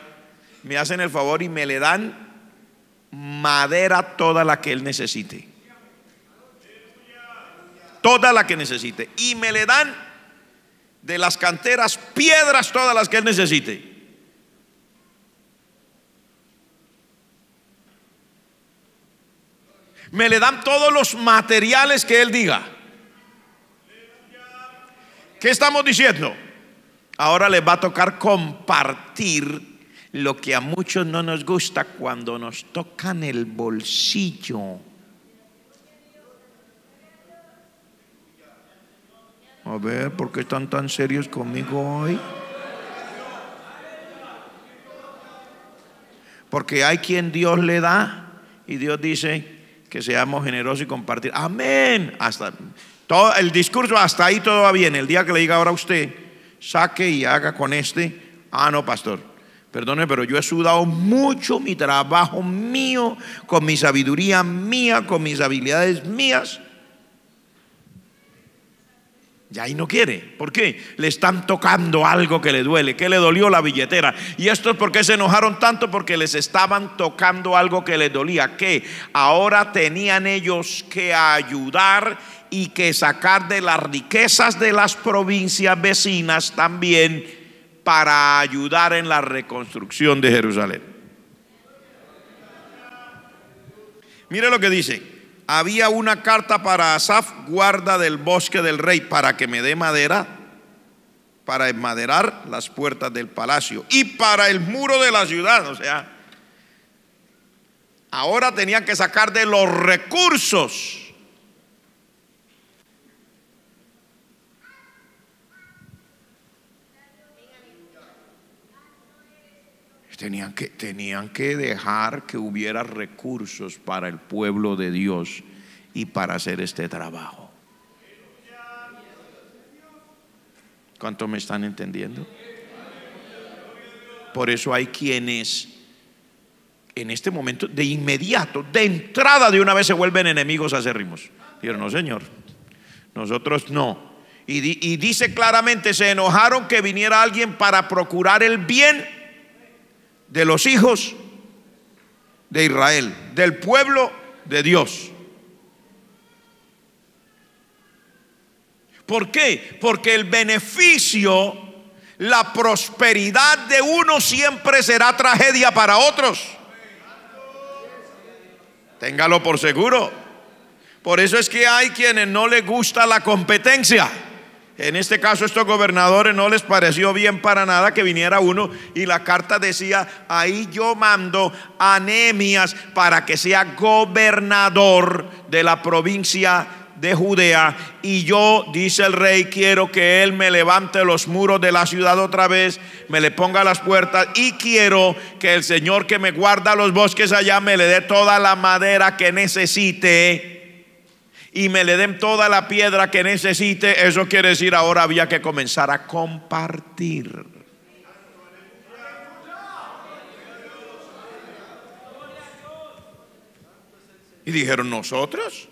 me hacen el favor y me le dan madera toda la que él necesite. Toda la que necesite. Y me le dan de las canteras piedras todas las que él necesite. Me le dan todos los materiales que él diga. ¿Qué estamos diciendo? Ahora les va a tocar compartir lo que a muchos no nos gusta cuando nos tocan el bolsillo. A ver, ¿por qué están tan serios conmigo hoy? Porque hay quien Dios le da y Dios dice que seamos generosos y compartir. Amén. Hasta todo el discurso, hasta ahí todo va bien. El día que le diga ahora a usted, saque y haga con este. Ah, no, pastor, perdone, pero yo he sudado mucho mi trabajo mío, con mi sabiduría mía, con mis habilidades mías. Y ahí no quiere. ¿Por qué? Le están tocando algo que le duele, que le dolió la billetera. ¿Y esto es por qué se enojaron tanto? Porque les estaban tocando algo que les dolía, que ahora tenían ellos que ayudar y que sacar de las riquezas de las provincias vecinas también para ayudar en la reconstrucción de Jerusalén. Mire lo que dice. Había una carta para Asaf, guarda del bosque del rey, para que me dé madera para enmaderar las puertas del palacio y para el muro de la ciudad. O sea, ahora tenían que sacar de los recursos. Tenían que dejar que hubiera recursos para el pueblo de Dios y para hacer este trabajo. ¿Cuánto me están entendiendo? Por eso hay quienes en este momento, de inmediato, de entrada, de una vez se vuelven enemigos acérrimos. Dijeron, no, señor, nosotros no. Y dice claramente, se enojaron que viniera alguien para procurar el bien de los hijos de Israel, del pueblo de Dios. ¿Por qué? Porque el beneficio, la prosperidad de uno siempre será tragedia para otros. Téngalo por seguro. Por eso es que hay quienes no les gusta la competencia. En este caso, estos gobernadores no les pareció bien para nada que viniera uno y la carta decía: ahí yo mando a Nehemías para que sea gobernador de la provincia de Judea, y yo, dice el rey, quiero que él me levante los muros de la ciudad otra vez, me le ponga las puertas, y quiero que el Señor que me guarda los bosques allá me le dé toda la madera que necesite y me le den toda la piedra que necesite. Eso quiere decir, ahora había que comenzar a compartir. Y dijeron: ¿nosotros?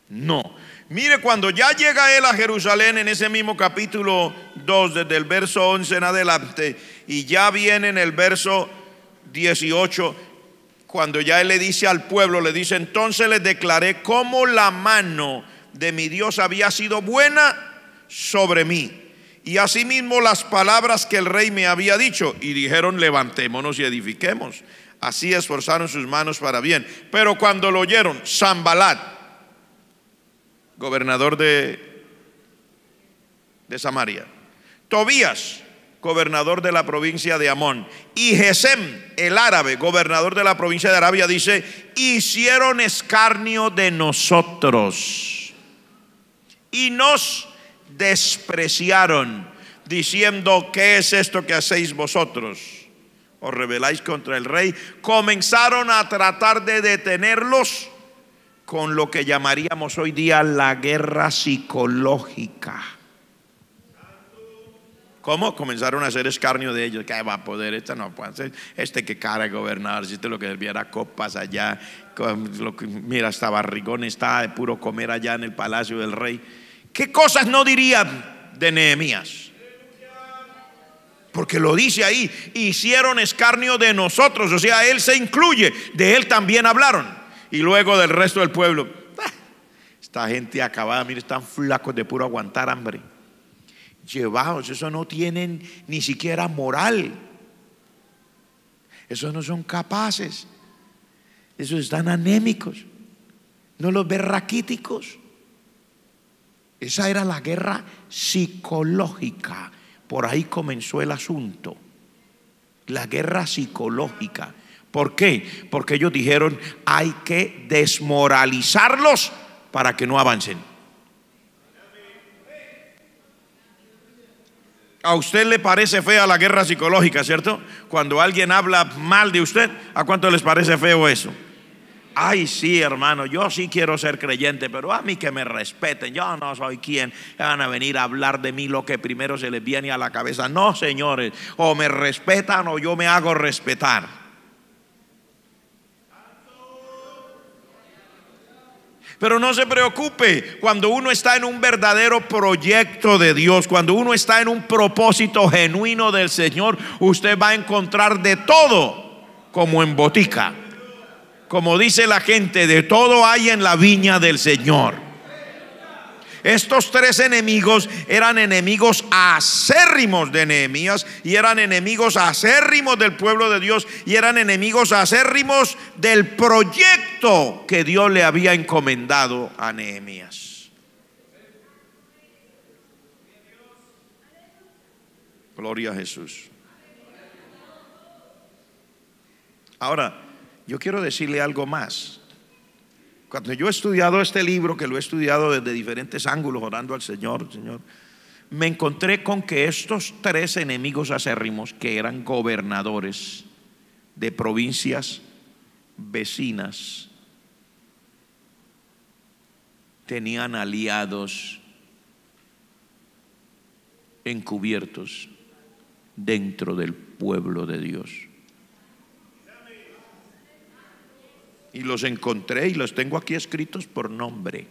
No. Mire, cuando ya llega él a Jerusalén, en ese mismo capítulo 2, desde el verso 11 en adelante, y ya viene en el verso 18, cuando ya él le dice al pueblo, le dice: entonces les declaré cómo la mano de mi Dios había sido buena sobre mí, y asimismo las palabras que el rey me había dicho. Y dijeron: levantémonos y edifiquemos. Así esforzaron sus manos para bien. Pero cuando lo oyeron Sanbalat, gobernador de Samaria, Tobías, gobernador de la provincia de Amón, y Gesem, el árabe, gobernador de la provincia de Arabia, dice: hicieron escarnio de nosotros y nos despreciaron, diciendo: ¿qué es esto que hacéis vosotros? ¿Os rebeláis contra el rey? Comenzaron a tratar de detenerlos con lo que llamaríamos hoy día la guerra psicológica. ¿Cómo? Comenzaron a hacer escarnio de ellos. ¿Qué va a poder? Este no puede ser. Este que cara de gobernar. Si este lo que servía copas allá. Mira, hasta barrigón está de puro comer allá en el palacio del rey. ¿Qué cosas no dirían de Nehemías? Porque lo dice ahí: hicieron escarnio de nosotros. O sea, él se incluye. De él también hablaron. Y luego del resto del pueblo: esta gente acabada, mire, están flacos de puro aguantar hambre. Llevados, eso no tienen ni siquiera moral. Esos no son capaces. Esos están anémicos. ¿No los ves raquíticos? Esa era la guerra psicológica. Por ahí comenzó el asunto. La guerra psicológica. ¿Por qué? Porque ellos dijeron: hay que desmoralizarlos para que no avancen. A usted le parece fea la guerra psicológica, ¿cierto? Cuando alguien habla mal de usted, ¿a cuánto les parece feo eso? Ay, sí, hermano, yo sí quiero ser creyente, pero a mí que me respeten. Yo no soy quien van a venir a hablar de mí lo que primero se les viene a la cabeza. No, señores, o me respetan o yo me hago respetar. Pero no se preocupe, cuando uno está en un verdadero proyecto de Dios, cuando uno está en un propósito genuino del Señor, usted va a encontrar de todo como en botica. Como dice la gente, de todo hay en la viña del Señor. Estos tres enemigos eran enemigos acérrimos de Nehemías, y eran enemigos acérrimos del pueblo de Dios, y eran enemigos acérrimos del proyecto que Dios le había encomendado a Nehemías. Gloria a Jesús. Ahora, yo quiero decirle algo más. Cuando yo he estudiado este libro, que lo he estudiado desde diferentes ángulos, orando al Señor, me encontré con que estos tres enemigos acérrimos, que eran gobernadores de provincias vecinas, tenían aliados encubiertos dentro del pueblo de Dios. Y los encontré y los tengo aquí escritos por nombre.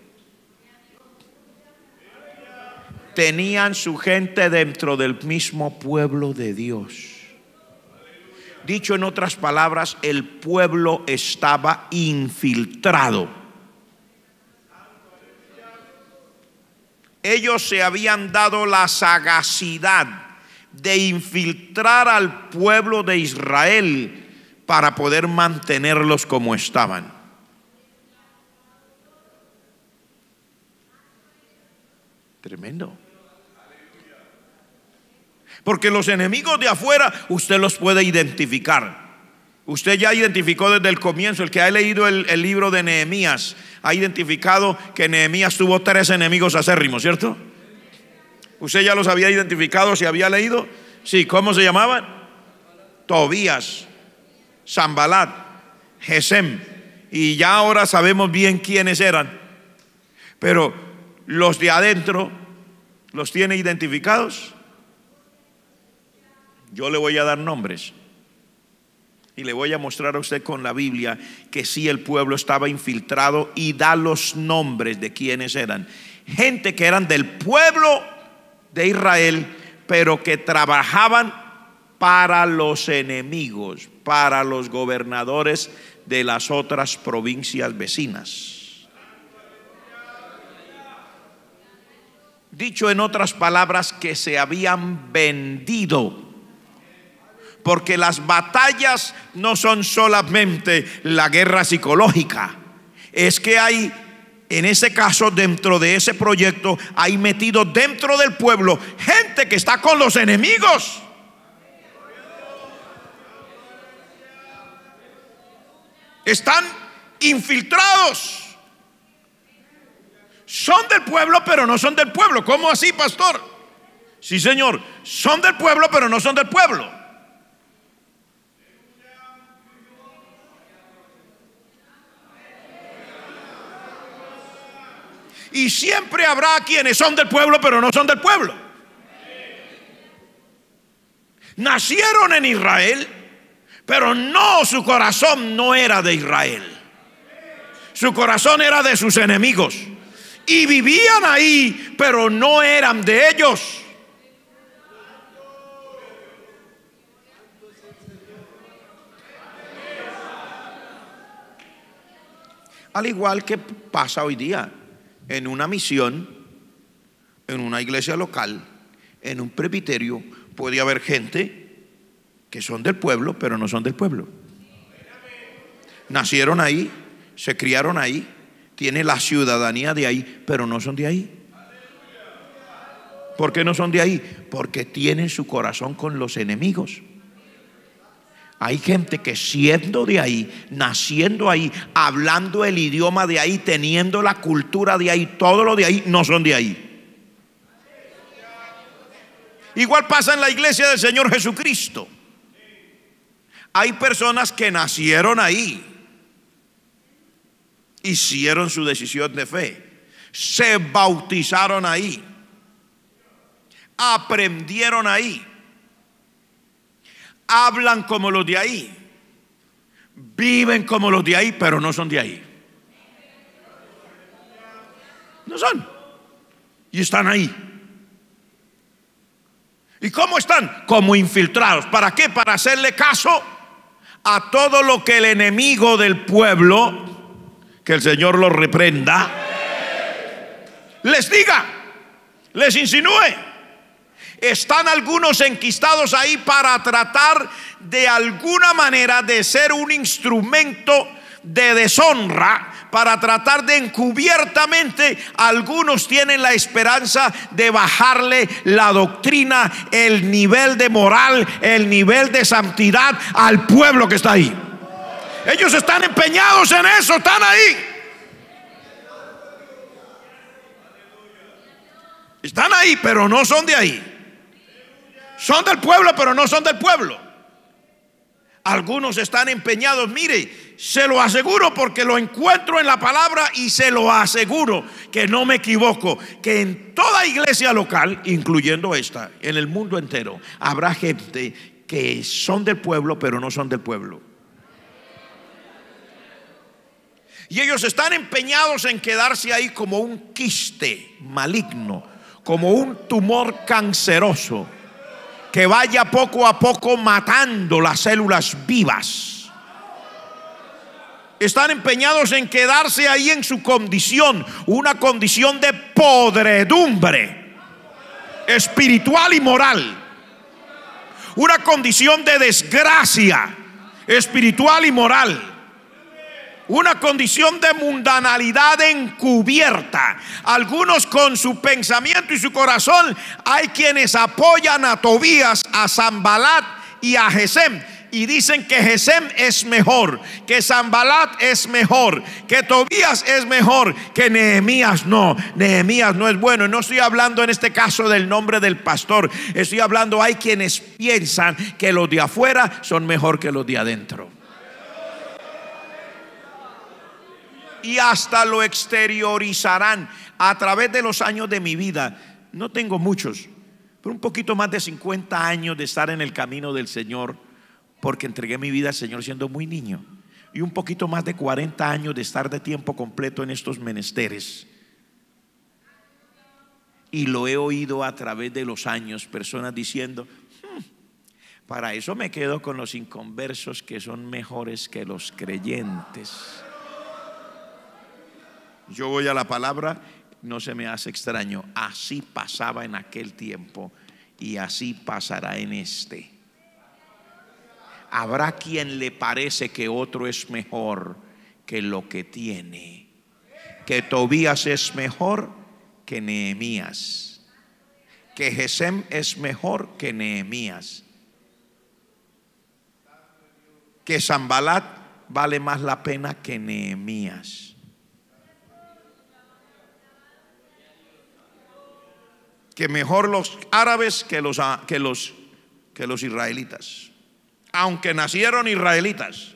Tenían su gente dentro del mismo pueblo de Dios. Dicho en otras palabras, el pueblo estaba infiltrado. ellos se habían dado la sagacidad de infiltrar al pueblo de Israel para poder mantenerlos como estaban. Tremendo. Porque los enemigos de afuera usted los puede identificar. Usted ya identificó desde el comienzo, el que ha leído el libro de Nehemías, ha identificado que Nehemías tuvo 3 enemigos acérrimos, ¿cierto? ¿Usted ya los había identificado si había leído? Sí, ¿cómo se llamaban? Tobías, Sanbalat, Gesem. Y ya ahora sabemos bien quiénes eran. Pero los de adentro, ¿los tiene identificados? Yo le voy a dar nombres. Y le voy a mostrar a usted con la Biblia que sí, el pueblo estaba infiltrado, y da los nombres de quienes eran. Gente que eran del pueblo de Israel, pero que trabajaban para los enemigos, para los gobernadores de las otras provincias vecinas. Dicho en otras palabras, que se habían vendido. Porque las batallas no son solamente la guerra psicológica. Es que hay, en ese caso, dentro de ese proyecto, hay metido dentro del pueblo gente que está con los enemigos. Están infiltrados. Son del pueblo, pero no son del pueblo. ¿Cómo así, pastor? Sí, señor, son del pueblo, pero no son del pueblo. Y siempre habrá quienes son del pueblo, pero no son del pueblo. Nacieron en Israel, pero no, su corazón no era de Israel. Su corazón era de sus enemigos. Y vivían ahí, pero no eran de ellos. Al igual que pasa hoy día en una misión, en una iglesia local, en un presbiterio, puede haber gente que son del pueblo, pero no son del pueblo. Nacieron ahí, se criaron ahí, tienen la ciudadanía de ahí, pero no son de ahí. ¿Por qué no son de ahí? Porque tienen su corazón con los enemigos. Hay gente que siendo de ahí, naciendo ahí, hablando el idioma de ahí, teniendo la cultura de ahí, todo lo de ahí, no son de ahí. Igual pasa en la iglesia del Señor Jesucristo. Hay personas que nacieron ahí, hicieron su decisión de fe, se bautizaron ahí, aprendieron ahí, hablan como los de ahí, viven como los de ahí, pero no son de ahí. No son. Y están ahí. ¿Y cómo están? Como infiltrados. ¿Para qué? Para hacerle caso a todo lo que el enemigo del pueblo, que el Señor los reprenda, les diga, les insinúe. Están algunos enquistados ahí para tratar de alguna manera de ser un instrumento de deshonra, para tratar de encubiertamente, algunos tienen la esperanza de bajarle la doctrina, el nivel de moral, el nivel de santidad al pueblo que está ahí. Ellos están empeñados en eso, están ahí. Están ahí, pero no son de ahí. Son del pueblo, pero no son del pueblo. Algunos están empeñados, mire, se lo aseguro porque lo encuentro en la palabra, y se lo aseguro que no me equivoco, que en toda iglesia local, incluyendo esta, en el mundo entero, habrá gente que son del pueblo, pero no son del pueblo. Y ellos están empeñados en quedarse ahí como un quiste maligno, como un tumor canceroso, que vaya poco a poco matando las células vivas. están empeñados en quedarse ahí en su condición, una condición de podredumbre espiritual y moral, una condición de desgracia espiritual y moral, una condición de mundanalidad encubierta. Algunos con su pensamiento y su corazón, hay quienes apoyan a Tobías, a Sanbalat y a Gesem, y dicen que Gesem es mejor, que Sanbalat es mejor, que Tobías es mejor, que Nehemías no. Nehemías no es bueno. Y no estoy hablando en este caso del nombre del pastor, estoy hablando, hay quienes piensan que los de afuera son mejor que los de adentro, y hasta lo exteriorizarán a través de los años de mi vida. No tengo muchos, pero un poquito más de 50 años de estar en el camino del Señor, porque entregué mi vida al Señor siendo muy niño, y un poquito más de 40 años de estar de tiempo completo en estos menesteres. Y lo he oído a través de los años, personas diciendo: para eso me quedo con los inconversos, que son mejores que los creyentes. Yo voy a la palabra, no se me hace extraño. Así pasaba en aquel tiempo y así pasará en este. Habrá quien le parece que otro es mejor que lo que tiene, que Tobías es mejor que Nehemías, que Gesem es mejor que Nehemías, que Sanbalat vale más la pena que Nehemías, que mejor los árabes que los israelitas. Aunque nacieron israelitas,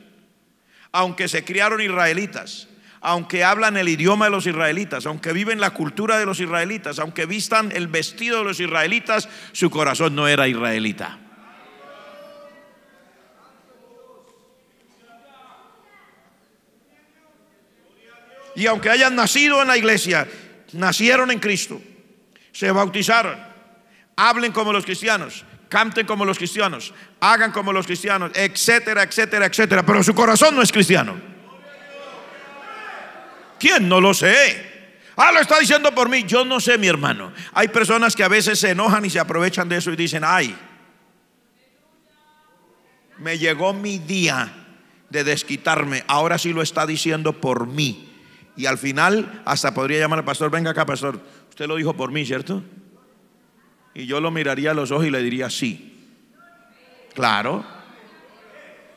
aunque se criaron israelitas, aunque hablan el idioma de los israelitas, aunque viven la cultura de los israelitas, aunque vistan el vestido de los israelitas, su corazón no era israelita. Y aunque hayan nacido en la iglesia, nacieron en Cristo, se bautizaron, hablen como los cristianos, canten como los cristianos, hagan como los cristianos, etcétera, etcétera, etcétera, pero su corazón no es cristiano. ¿Quién? No lo sé. Lo está diciendo por mí. Yo no sé, mi hermano. Hay personas que a veces se enojan y se aprovechan de eso y dicen: ay, me llegó mi día de desquitarme, ahora sí lo está diciendo por mí. Y al final hasta podría llamar al pastor: venga acá, pastor, usted lo dijo por mí, ¿cierto? Y yo lo miraría a los ojos y le diría: sí, claro.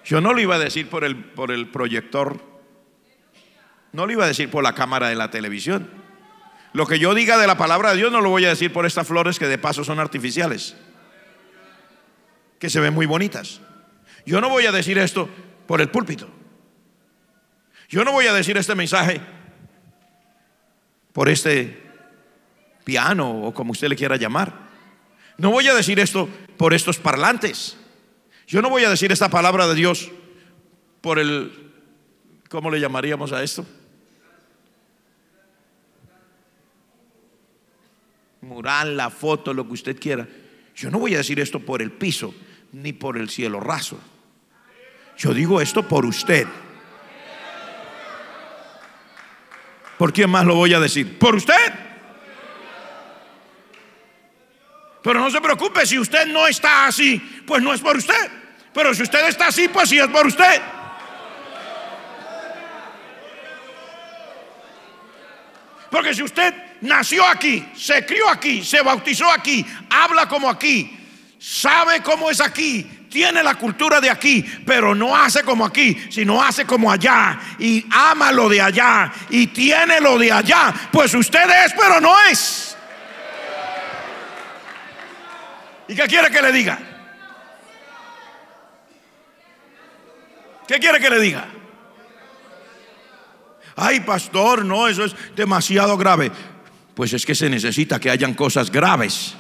Yo no lo iba a decir por el proyector, no lo iba a decir por la cámara de la televisión. Lo que yo diga de la palabra de Dios no lo voy a decir por estas flores que de paso son artificiales, que se ven muy bonitas. Yo no voy a decir esto por el púlpito. Yo no voy a decir este mensaje por este piano o como usted le quiera llamar. No voy a decir esto por estos parlantes. Yo no voy a decir esta palabra de Dios por el, ¿cómo le llamaríamos a esto? Mural, la foto, lo que usted quiera. Yo no voy a decir esto por el piso ni por el cielo raso. Yo digo esto por usted. ¿Por quién más lo voy a decir? Por usted. Pero no se preocupe, si usted no está así, pues no es por usted. Pero si usted está así, pues sí es por usted. Porque si usted nació aquí, se crió aquí, se bautizó aquí, habla como aquí, sabe cómo es aquí, tiene la cultura de aquí, pero no hace como aquí, sino hace como allá, y ama lo de allá, y tiene lo de allá, pues usted es, pero no es. ¿Y qué quiere que le diga? ¿Qué quiere que le diga? Ay, pastor, no, eso es demasiado grave. Pues es que se necesita que hayan cosas graves.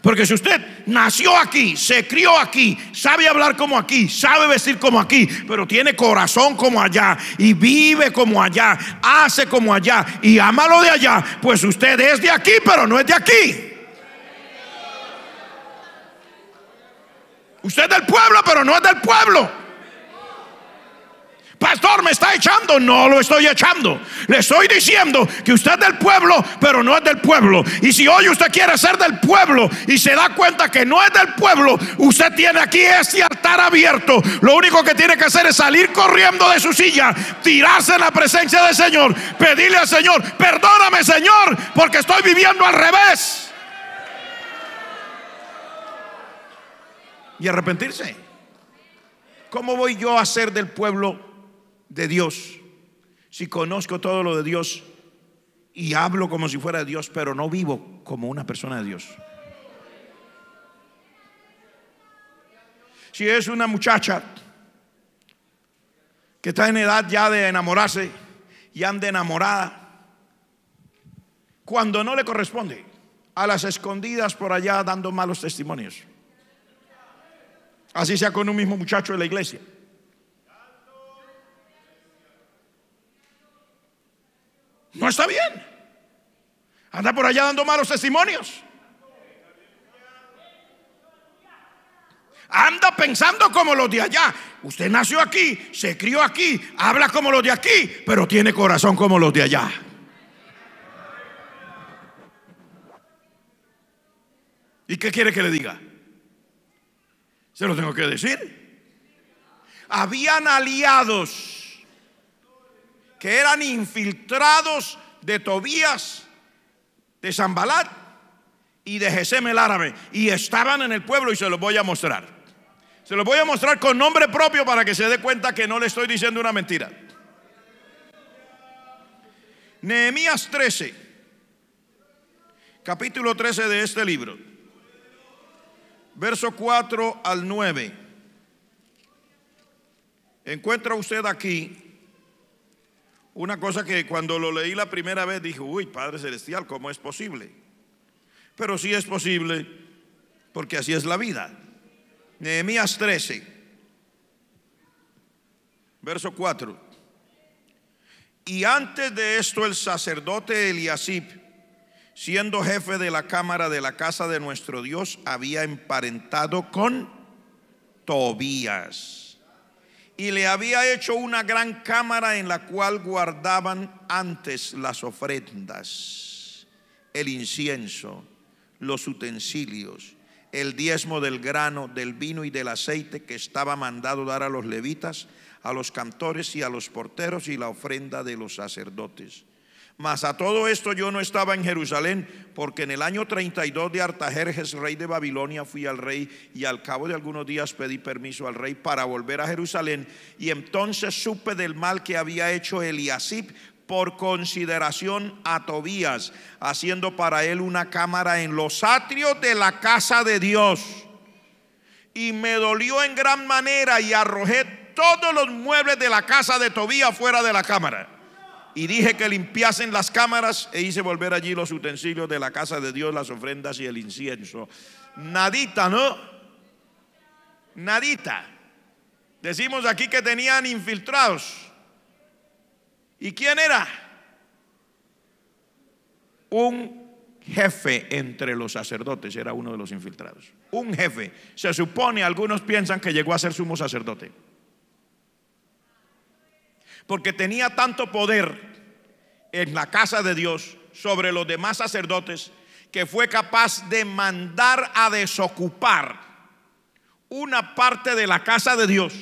Porque si usted nació aquí, se crió aquí, sabe hablar como aquí, sabe vestir como aquí, pero tiene corazón como allá y vive como allá, hace como allá y ama lo de allá, pues usted es de aquí, pero no es de aquí. Usted es del pueblo, pero no es del pueblo. Pastor, ¿me está echando? No lo estoy echando. Le estoy diciendo que usted es del pueblo, pero no es del pueblo. Y si hoy usted quiere ser del pueblo y se da cuenta que no es del pueblo, usted tiene aquí este altar abierto. Lo único que tiene que hacer es salir corriendo de su silla, tirarse en la presencia del Señor, pedirle al Señor: perdóname, Señor, porque estoy viviendo al revés. Y arrepentirse. ¿Cómo voy yo a ser del pueblo de Dios si conozco todo lo de Dios y hablo como si fuera de Dios, pero no vivo como una persona de Dios? Si es una muchacha que está en edad ya de enamorarse y anda enamorada, cuando no le corresponde, a las escondidas por allá dando malos testimonios, así sea con un mismo muchacho de la iglesia, no está bien. Anda por allá dando malos testimonios. Anda pensando como los de allá. Usted nació aquí, se crió aquí, habla como los de aquí, pero tiene corazón como los de allá. ¿Y qué quiere que le diga? Se lo tengo que decir. Habían aliados que eran infiltrados de Tobías, de Sanbalat y de Gesem el árabe, y estaban en el pueblo, y se los voy a mostrar. Se los voy a mostrar con nombre propio para que se dé cuenta que no le estoy diciendo una mentira. Nehemías 13, capítulo 13 de este libro, verso 4 al 9. Encuentra usted aquí una cosa que cuando lo leí la primera vez dije: uy, Padre Celestial, ¿cómo es posible? Pero sí es posible, porque así es la vida. Nehemías 13, verso 4. Y antes de esto el sacerdote Eliasib, siendo jefe de la cámara de la casa de nuestro Dios, había emparentado con Tobías y le había hecho una gran cámara en la cual guardaban antes las ofrendas, el incienso, los utensilios, el diezmo del grano, del vino y del aceite que estaba mandado dar a los levitas, a los cantores y a los porteros, y la ofrenda de los sacerdotes. Mas a todo esto yo no estaba en Jerusalén, porque en el año 32 de Artajerjes, rey de Babilonia, fui al rey, y al cabo de algunos días pedí permiso al rey para volver a Jerusalén. Y entonces supe del mal que había hecho Eliasib por consideración a Tobías, haciendo para él una cámara en los atrios de la casa de Dios. Y me dolió en gran manera, y arrojé todos los muebles de la casa de Tobías fuera de la cámara. Y dije que limpiasen las cámaras, e hice volver allí los utensilios de la casa de Dios, las ofrendas y el incienso. Nadita, ¿no? Nadita. Decimos aquí que tenían infiltrados. ¿Y quién era? Un jefe entre los sacerdotes, era uno de los infiltrados. Un jefe. Se supone, algunos piensan que llegó a ser sumo sacerdote, porque tenía tanto poder en la casa de Dios sobre los demás sacerdotes, que fue capaz de mandar a desocupar una parte de la casa de Dios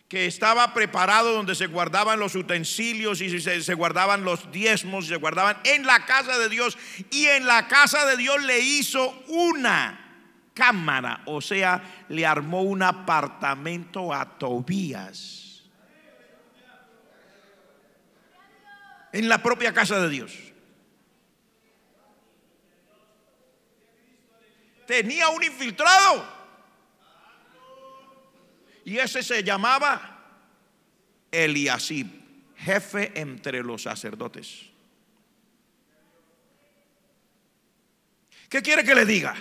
que estaba preparado, donde se guardaban los utensilios y se guardaban los diezmos, se guardaban en la casa de Dios. Y en la casa de Dios le hizo una cámara, o sea, le armó un apartamento a Tobías en la propia casa de Dios. Tenía un infiltrado, y ese se llamaba Eliasib, jefe entre los sacerdotes. ¿Qué quiere que le diga?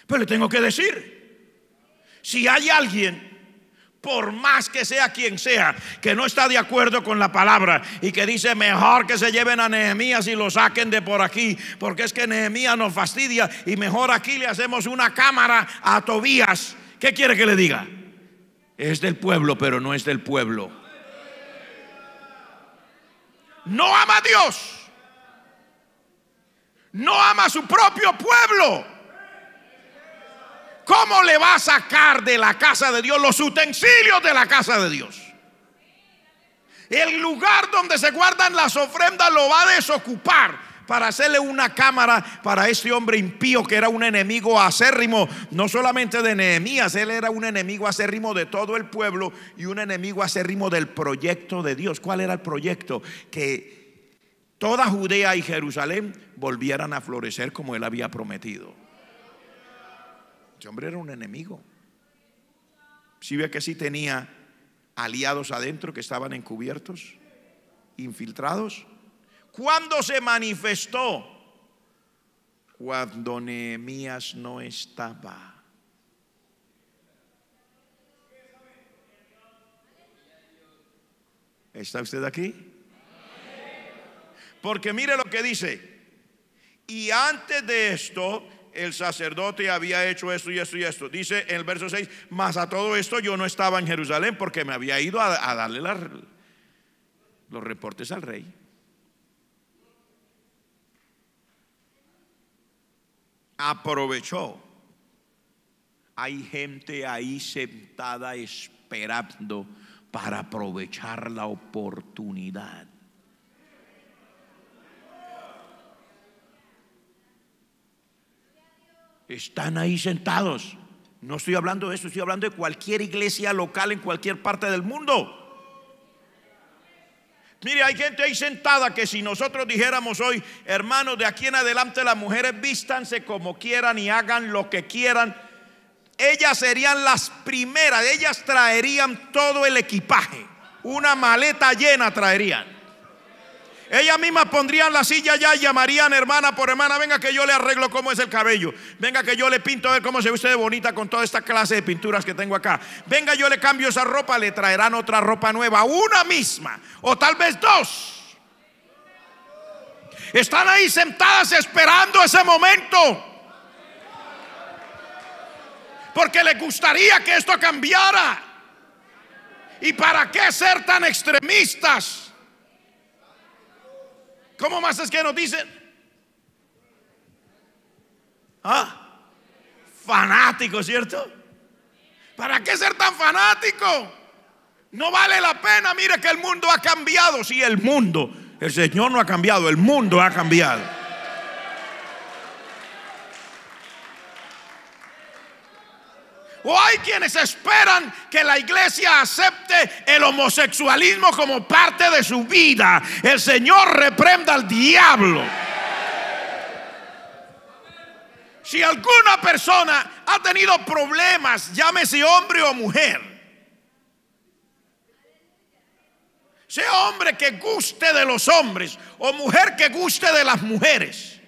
Pues le tengo que decir: si hay alguien, por más que sea quien sea, que no está de acuerdo con la palabra y que dice mejor que se lleven a Nehemías y lo saquen de por aquí, porque es que Nehemías nos fastidia, y mejor aquí le hacemos una cámara a Tobías, ¿qué quiere que le diga? Es del pueblo, pero no es del pueblo. No ama a Dios. No ama a su propio pueblo. ¿Cómo le va a sacar de la casa de Dios los utensilios de la casa de Dios? El lugar donde se guardan las ofrendas lo va a desocupar para hacerle una cámara para este hombre impío que era un enemigo acérrimo, no solamente de Nehemías, él era un enemigo acérrimo de todo el pueblo y un enemigo acérrimo del proyecto de Dios. ¿Cuál era el proyecto? Que toda Judea y Jerusalén volvieran a florecer como él había prometido. Ese hombre era un enemigo. Si ve que sí tenía aliados adentro que estaban encubiertos, infiltrados. ¿Cuándo se manifestó? Cuando Nehemías no estaba. ¿Está usted aquí? Porque mire lo que dice. Y antes de esto, el sacerdote había hecho esto y esto y esto. Dice en el verso 6: mas a todo esto yo no estaba en Jerusalén, porque me había ido a darle los reportes al rey. Aprovechó. Hay gente ahí sentada esperando para aprovechar la oportunidad. Están ahí sentados. No estoy hablando de eso, estoy hablando de cualquier iglesia local en cualquier parte del mundo. Mire, hay gente ahí sentada que si nosotros dijéramos hoy: hermanos, de aquí en adelante las mujeres vístanse como quieran y hagan lo que quieran, ellas serían las primeras, ellas traerían todo el equipaje, una maleta llena traerían. Ellas mismas pondrían la silla allá y llamarían hermana por hermana: venga que yo le arreglo cómo es el cabello, venga que yo le pinto a ver cómo se ve usted de bonita con toda esta clase de pinturas que tengo acá, venga yo le cambio esa ropa. Le traerán otra ropa nueva, una misma o tal vez dos. Están ahí sentadas esperando ese momento, porque les gustaría que esto cambiara. ¿Y para qué ser tan extremistas? ¿Cómo más es que nos dicen? Fanático, ¿cierto? ¿Para qué ser tan fanático? No vale la pena. Mire que el mundo ha cambiado. Sí, el mundo. El Señor no ha cambiado, el mundo ha cambiado. O hay quienes esperan que la iglesia acepte el homosexualismo como parte de su vida. El Señor reprenda al diablo. Si alguna persona ha tenido problemas, llámese hombre o mujer, sea hombre que guste de los hombres o mujer que guste de las mujeres,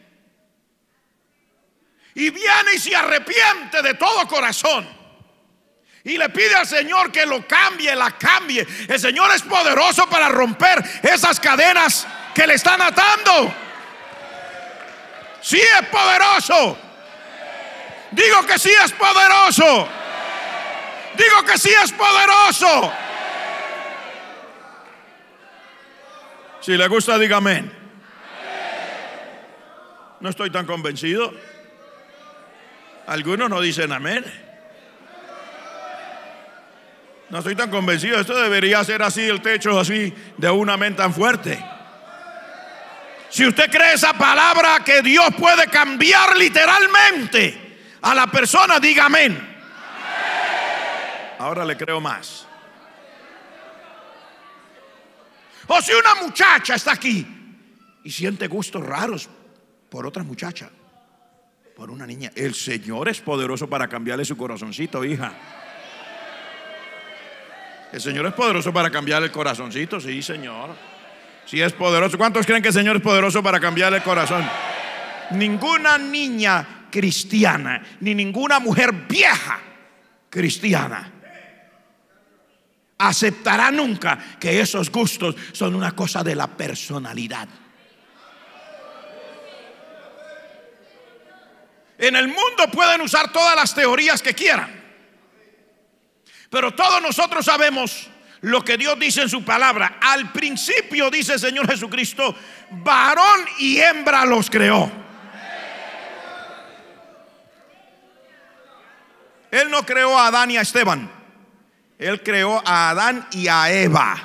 y viene y se arrepiente de todo corazón y le pide al Señor que lo cambie, la cambie, el Señor es poderoso para romper esas cadenas que le están atando. Sí es poderoso. Digo que sí es poderoso. Digo que sí es poderoso. Si le gusta, diga amén. No estoy tan convencido. Algunos no dicen amén. No estoy tan convencido. Esto debería ser así, el techo así, de un amén tan fuerte. Si usted cree esa palabra, que Dios puede cambiar literalmente a la persona, diga amén. Ahora le creo más. O si una muchacha está aquí y siente gustos raros por otra muchacha, por una niña, el Señor es poderoso para cambiarle su corazoncito, hija. El Señor es poderoso para cambiarle el corazoncito. Sí, Señor. Sí es poderoso. ¿Cuántos creen que el Señor es poderoso para cambiarle el corazón? Ninguna niña cristiana, ni ninguna mujer vieja cristiana aceptará nunca que esos gustos son una cosa de la personalidad. En el mundo pueden usar todas las teorías que quieran, Pero todos nosotros sabemos lo que Dios dice en su palabra. Al principio dice el Señor Jesucristo: varón y hembra los creó. Él no creó a Adán y a Esteban. Él creó a Adán y a Eva.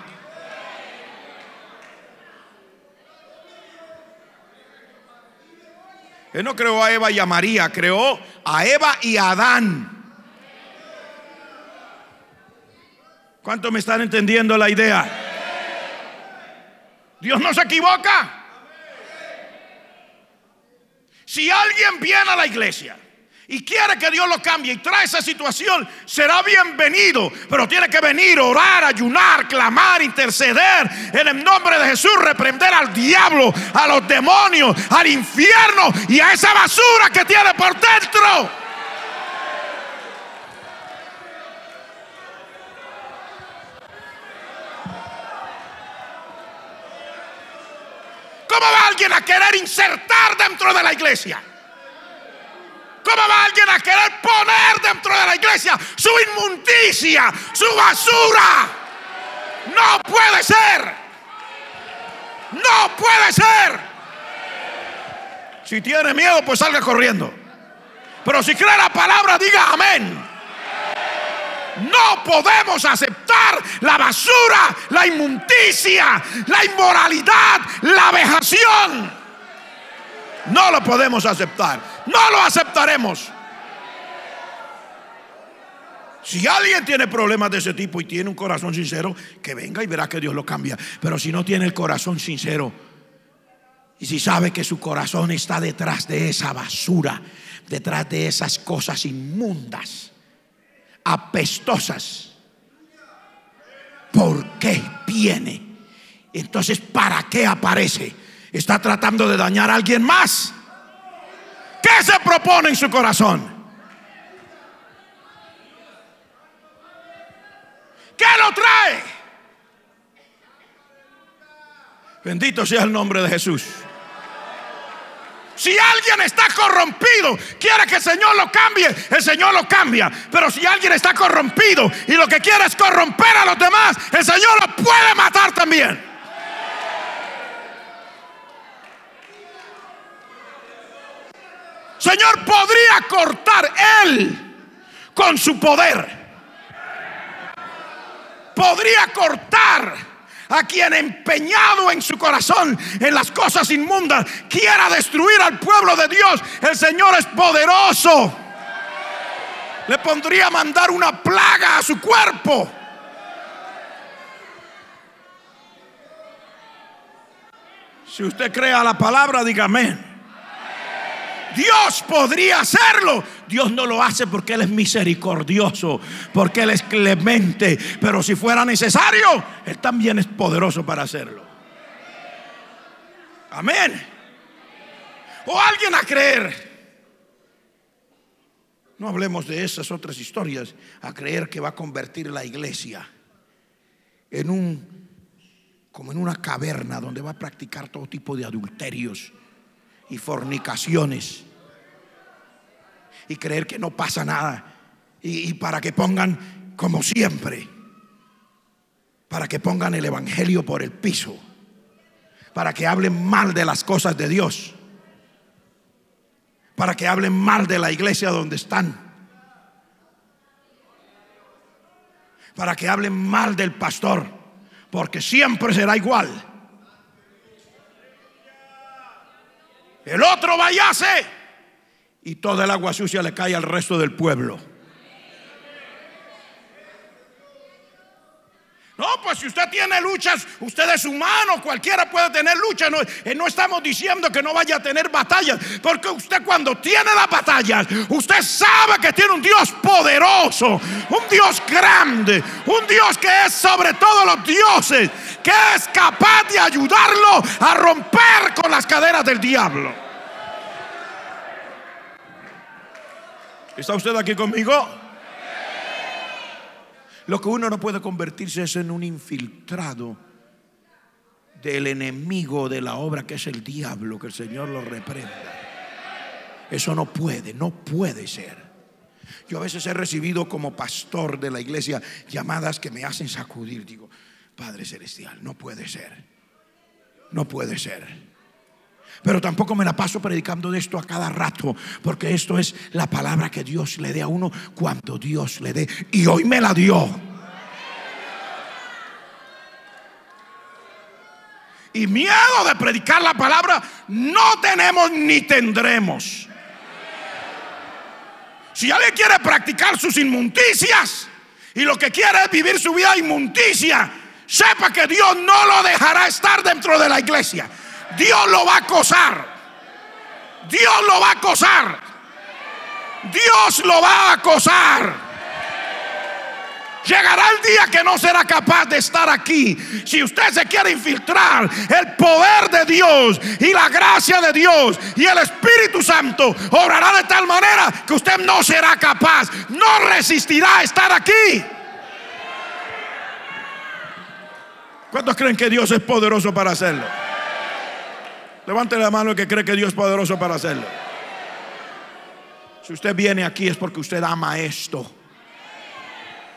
Él no creó a Eva y a María. Creó a Eva y a Adán. ¿Cuántos me están entendiendo la idea? Dios no se equivoca. Si alguien viene a la iglesia y quiere que Dios lo cambie y trae esa situación, será bienvenido, pero tiene que venir, orar, ayunar, clamar, interceder en el nombre de Jesús, reprender al diablo, a los demonios, al infierno y a esa basura que tiene por dentro. ¿Cómo va alguien a querer insertar dentro de la iglesia? ¿Cómo va alguien a querer poner dentro de la iglesia su inmundicia, su basura? No puede ser. No puede ser. Si tiene miedo, pues salga corriendo. Pero si cree la palabra, diga amén. No podemos aceptar la basura, la inmundicia, la inmoralidad, la vejación. No lo podemos aceptar. No lo aceptaremos. Si alguien tiene problemas de ese tipo y tiene un corazón sincero, que venga y verá que Dios lo cambia. Pero si no tiene el corazón sincero y si sabe que su corazón está detrás de esa basura, detrás de esas cosas inmundas, apestosas, ¿por qué viene? Entonces, ¿para qué aparece? ¿Está tratando de dañar a alguien más? ¿Qué se propone en su corazón? ¿Qué lo trae? Bendito sea el nombre de Jesús. Si alguien está corrompido, quiere que el Señor lo cambie, el Señor lo cambia. Pero si alguien está corrompido y lo que quiere es corromper a los demás, el Señor lo puede matar también. Señor podría cortar Él con su poder. Podría cortar a quien empeñado en su corazón en las cosas inmundas quiera destruir al pueblo de Dios. El Señor es poderoso. Le pondría a mandar una plaga a su cuerpo. Si usted cree a la palabra, diga amén. Dios podría hacerlo. Dios no lo hace porque Él es misericordioso, porque Él es clemente. Pero si fuera necesario, Él también es poderoso para hacerlo. Amén. O alguien a creer, no hablemos de esas otras historias, a creer que va a convertir la iglesia como en una caverna donde va a practicar todo tipo de adulterios y fornicaciones, y creer que no pasa nada, y para que pongan, como siempre, para que pongan el evangelio por el piso, para que hablen mal de las cosas de Dios, para que hablen mal de la iglesia donde están, para que hablen mal del pastor, porque siempre será igual. El otro vayase y toda el agua sucia le cae al resto del pueblo. No, pues si usted tiene luchas, usted es humano, cualquiera puede tener luchas. No estamos diciendo que no vaya a tener batallas, porque usted cuando tiene las batallas, usted sabe que tiene un Dios poderoso, un Dios grande, un Dios que es sobre todos los dioses, que es capaz de ayudarlo a romper con las cadenas del diablo. ¿Está usted aquí conmigo? Lo que uno no puede convertirse es en un infiltrado del enemigo de la obra, que es el diablo, que el Señor lo reprenda. Eso no puede ser. Yo a veces he recibido como pastor de la iglesia llamadas que me hacen sacudir. Digo, Padre Celestial, no puede ser. No puede ser. Pero tampoco me la paso predicando de esto a cada rato, porque esto es la palabra que Dios le dé a uno cuando Dios le dé. Y hoy me la dio. Y miedo de predicar la palabra no tenemos ni tendremos. Si alguien quiere practicar sus inmundicias y lo que quiere es vivir su vida inmundicia, sepa que Dios no lo dejará estar dentro de la iglesia. Dios lo va a acosar. Dios lo va a acosar. Dios lo va a acosar. Llegará el día que no será capaz de estar aquí. Si usted se quiere infiltrar, el poder de Dios y la gracia de Dios y el Espíritu Santo obrará de tal manera que usted no será capaz, no resistirá a estar aquí. ¿Cuántos creen que Dios es poderoso para hacerlo? Levante la mano el que cree que Dios es poderoso para hacerlo. Si usted viene aquí es porque usted ama esto.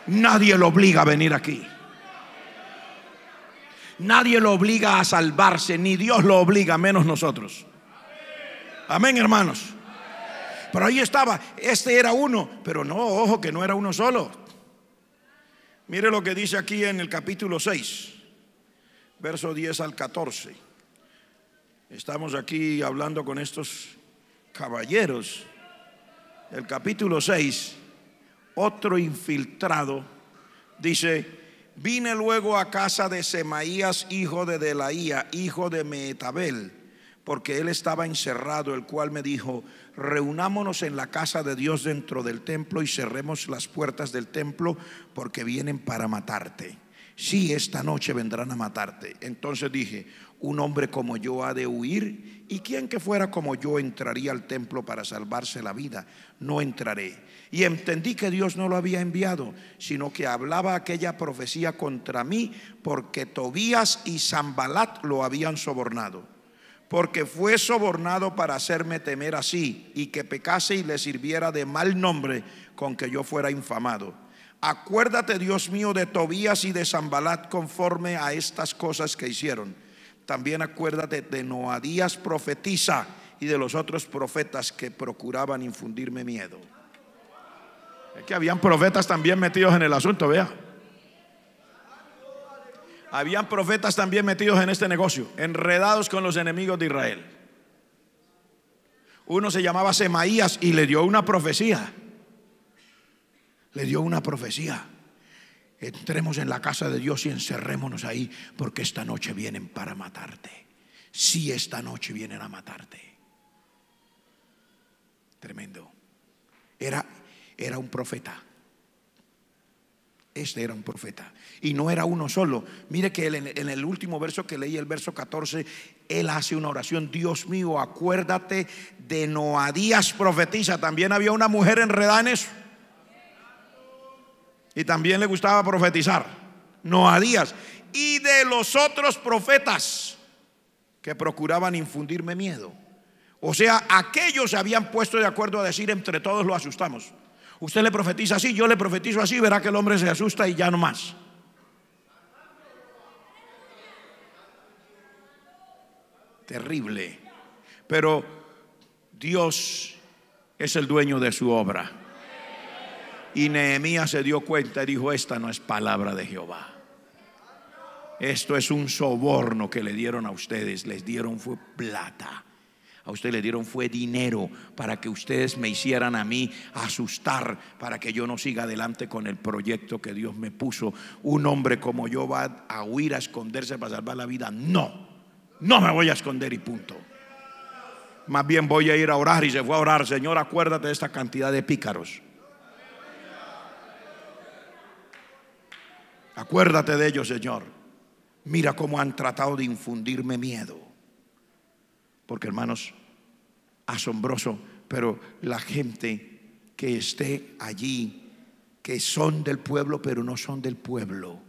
Nadie lo obliga a venir aquí. Nadie lo obliga a salvarse, ni Dios lo obliga, menos nosotros. Amén, hermanos. Pero ahí estaba, este era uno, pero no, ojo que no era uno solo. Mire lo que dice aquí en el capítulo 6, verso 10 al 14. Estamos aquí hablando con estos caballeros. El capítulo 6. Otro infiltrado dice: vine luego a casa de Semaías, hijo de Delaía, hijo de Mehetabel, porque él estaba encerrado, el cual me dijo: reunámonos en la casa de Dios dentro del templo y cerremos las puertas del templo, porque vienen para matarte. Sí, esta noche vendrán a matarte. Entonces dije: un hombre como yo ha de huir, y quien que fuera como yo entraría al templo para salvarse la vida. No entraré. Y entendí que Dios no lo había enviado, sino que hablaba aquella profecía contra mí, porque Tobías y Sanbalat lo habían sobornado. Porque fue sobornado para hacerme temer así, y que pecase y le sirviera de mal nombre con que yo fuera infamado. Acuérdate, Dios mío, de Tobías y de Sanbalat conforme a estas cosas que hicieron. También acuérdate de Noadías profetiza y de los otros profetas que procuraban infundirme miedo. Es que habían profetas también metidos en el asunto, vea. Habían profetas también metidos en este negocio, enredados con los enemigos de Israel. Uno se llamaba Semaías y le dio una profecía. Le dio una profecía: entremos en la casa de Dios y encerrémonos ahí, porque esta noche vienen para matarte. Sí, esta noche vienen a matarte. Tremendo. Era un profeta. Este era un profeta. Y no era uno solo. Mire que en el último verso que leí, el verso 14, él hace una oración: Dios mío, acuérdate de Noadías profetiza. También había una mujer enredada en eso, y también le gustaba profetizar. Noadías. Y de los otros profetas que procuraban infundirme miedo. O sea, aquellos se habían puesto de acuerdo a decir: entre todos lo asustamos. Usted le profetiza así, yo le profetizo así, verá que el hombre se asusta y ya no más. Terrible. Pero Dios es el dueño de su obra. Y Nehemías se dio cuenta y dijo: esta no es palabra de Jehová. Esto es un soborno que le dieron a ustedes. Les dieron fue plata. A ustedes le dieron fue dinero para que ustedes me hicieran a mí asustar, para que yo no siga adelante con el proyecto que Dios me puso. Un hombre como yo va a huir, a esconderse para salvar la vida. No, no me voy a esconder y punto. Más bien voy a ir a orar. Y se fue a orar: Señor, acuérdate de esta cantidad de pícaros. Acuérdate de ellos, Señor. Mira cómo han tratado de infundirme miedo. Porque, hermanos, asombroso, pero la gente que esté allí, que son del pueblo pero no son del pueblo,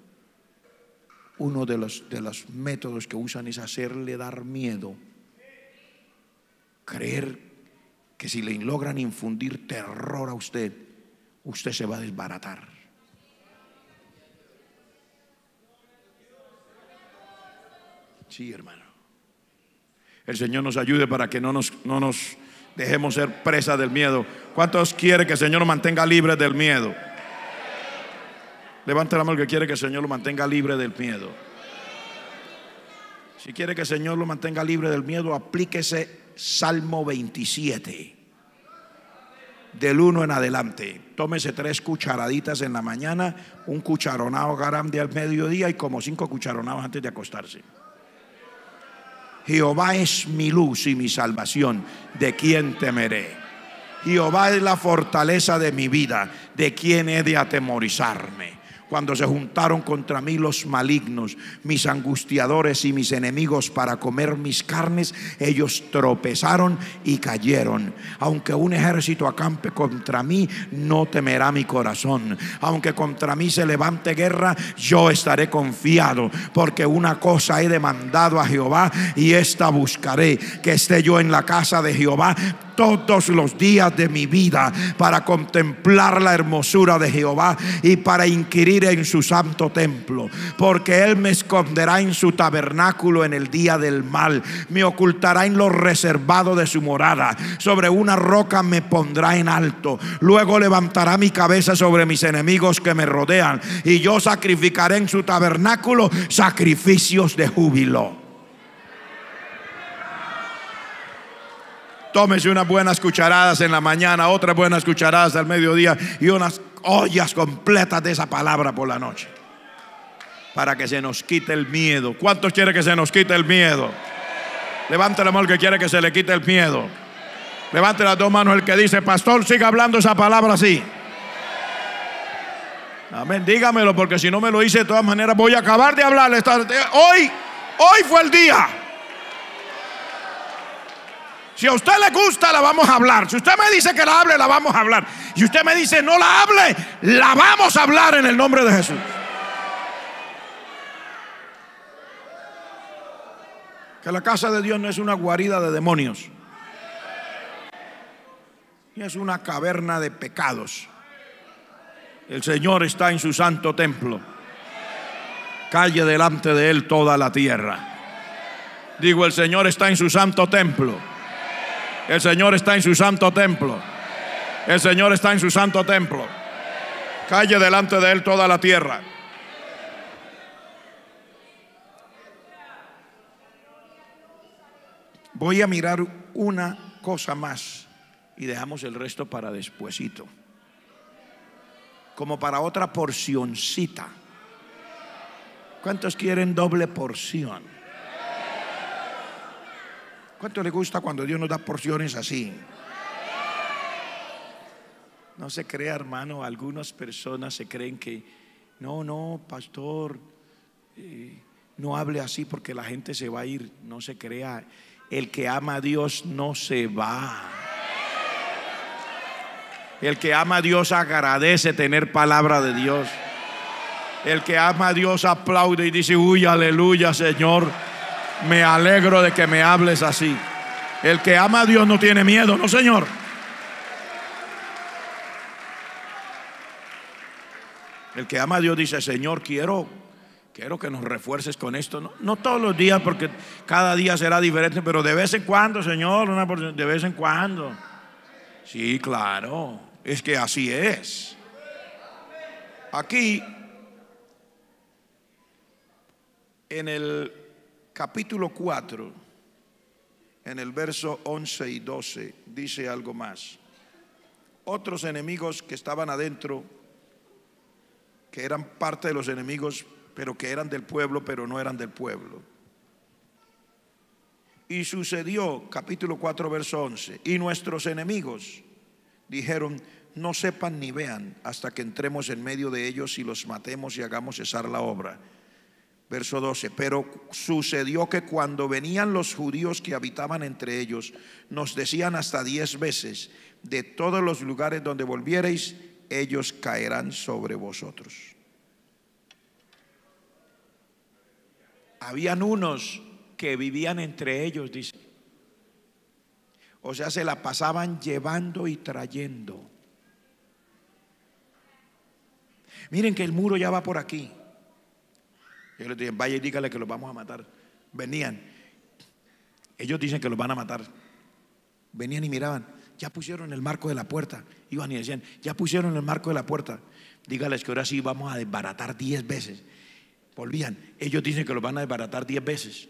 uno de los métodos que usan es hacerle dar miedo, creer que si le logran infundir terror a usted, usted se va a desbaratar. Sí, hermano. El Señor nos ayude para que no nos dejemos ser presa del miedo. ¿Cuántos quiere que el Señor nos mantenga libres del miedo? Levante la mano que quiere que el Señor lo mantenga libre del miedo. Si quiere que el Señor lo mantenga libre del miedo, aplíquese Salmo 27, del 1 en adelante. Tómese 3 cucharaditas en la mañana, un cucharonado grande al mediodía y como 5 cucharonados antes de acostarse. Jehová es mi luz y mi salvación, ¿de quién temeré? Jehová es la fortaleza de mi vida, ¿de quién he de atemorizarme? Cuando se juntaron contra mí los malignos, mis angustiadores y mis enemigos para comer mis carnes, ellos tropezaron y cayeron. Aunque un ejército acampe contra mí, no temerá mi corazón. Aunque contra mí se levante guerra, yo estaré confiado, porque una cosa he demandado a Jehová y esta buscaré, que esté yo en la casa de Jehová todos los días de mi vida, para contemplar la hermosura de Jehová y para inquirir en su santo templo. Porque Él me esconderá en su tabernáculo en el día del mal, me ocultará en lo reservado de su morada, sobre una roca me pondrá en alto. Luego levantará mi cabeza sobre mis enemigos que me rodean, y yo sacrificaré en su tabernáculo sacrificios de júbilo. Tómese unas buenas cucharadas en la mañana, otras buenas cucharadas al mediodía y unas ollas completas de esa palabra por la noche, para que se nos quite el miedo. ¿Cuántos quiere que se nos quite el miedo? Levante la mano el que quiere que se le quite el miedo. Levante las 2 manos el que dice: pastor, siga hablando esa palabra así. Amén, dígamelo, porque si no me lo hice de todas maneras voy a acabar de hablarle. Hoy fue el día. Si a usted le gusta, la vamos a hablar. Si usted me dice que la hable, la vamos a hablar. Y usted me dice no la hable, la vamos a hablar en el nombre de Jesús. Que la casa de Dios no es una guarida de demonios, ni es una caverna de pecados. El Señor está en su santo templo. Calle delante de Él toda la tierra. Digo, el Señor está en su santo templo. El Señor está en su santo templo. El Señor está en su santo templo. Calle delante de Él toda la tierra. Voy a mirar una cosa más y dejamos el resto para despuesito, como para otra porcioncita. ¿Cuántos quieren doble porción? ¿Cuánto le gusta cuando Dios nos da porciones así? No se crea, hermano, algunas personas se creen que no, pastor, no hable así porque la gente se va a ir. No se crea. El que ama a Dios no se va. El que ama a Dios agradece tener palabra de Dios. El que ama a Dios aplaude y dice: uy, aleluya, Señor, me alegro de que me hables así. El que ama a Dios no tiene miedo, no, Señor. El que ama a Dios dice: Señor, quiero que nos refuerces con esto. No todos los días, porque cada día será diferente, pero de vez en cuando, Señor, de vez en cuando. Sí, claro, es que así es. Aquí en el capítulo 4, en el verso 11 y 12, dice algo más. Otros enemigos que estaban adentro, que eran parte de los enemigos, pero que eran del pueblo, pero no eran del pueblo. Y sucedió, capítulo 4, verso 11, y nuestros enemigos dijeron: no sepan ni vean hasta que entremos en medio de ellos y los matemos y hagamos cesar la obra. Verso 12, pero sucedió que cuando venían los judíos que habitaban entre ellos, nos decían hasta 10 veces: de todos los lugares donde volviereis, ellos caerán sobre vosotros. Habían unos que vivían entre ellos, dice. O sea, se la pasaban llevando y trayendo. Miren que el muro ya va por aquí. Ellos les dije, vaya y dígale que los vamos a matar. Venían. Ellos dicen que los van a matar. Venían y miraban. Ya pusieron el marco de la puerta. Iban y decían, ya pusieron el marco de la puerta. Dígales que ahora sí vamos a desbaratar 10 veces. Volvían. Ellos dicen que los van a desbaratar 10 veces.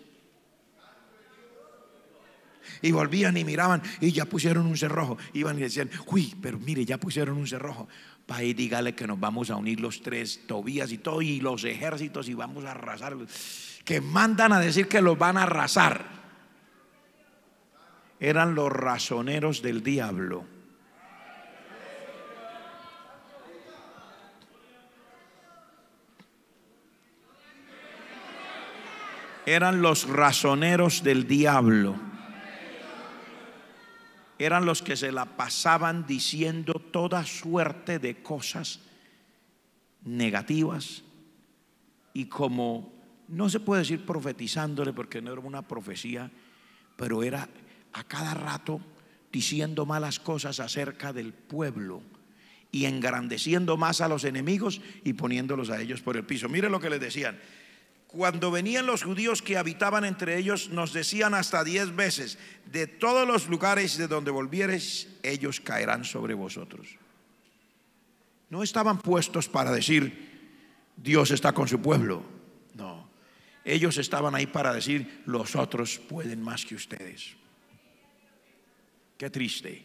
Y volvían y miraban y ya pusieron un cerrojo. Iban y decían, uy, pero mire, ya pusieron un cerrojo. Para ahí dígale que nos vamos a unir los tres, Tobías y todo, y los ejércitos, y vamos a arrasar. Que mandan a decir que los van a arrasar. Eran los razoneros del diablo. Eran los razoneros del diablo. Eran los que se la pasaban diciendo toda suerte de cosas negativas, y como no se puede decir profetizándole porque no era una profecía, pero era a cada rato diciendo malas cosas acerca del pueblo y engrandeciendo más a los enemigos y poniéndolos a ellos por el piso. Mire lo que les decían. Cuando venían los judíos que habitaban entre ellos, nos decían hasta 10 veces: de todos los lugares de donde volviereis, ellos caerán sobre vosotros. No estaban puestos para decir Dios está con su pueblo. No, ellos estaban ahí para decir los otros pueden más que ustedes. Qué triste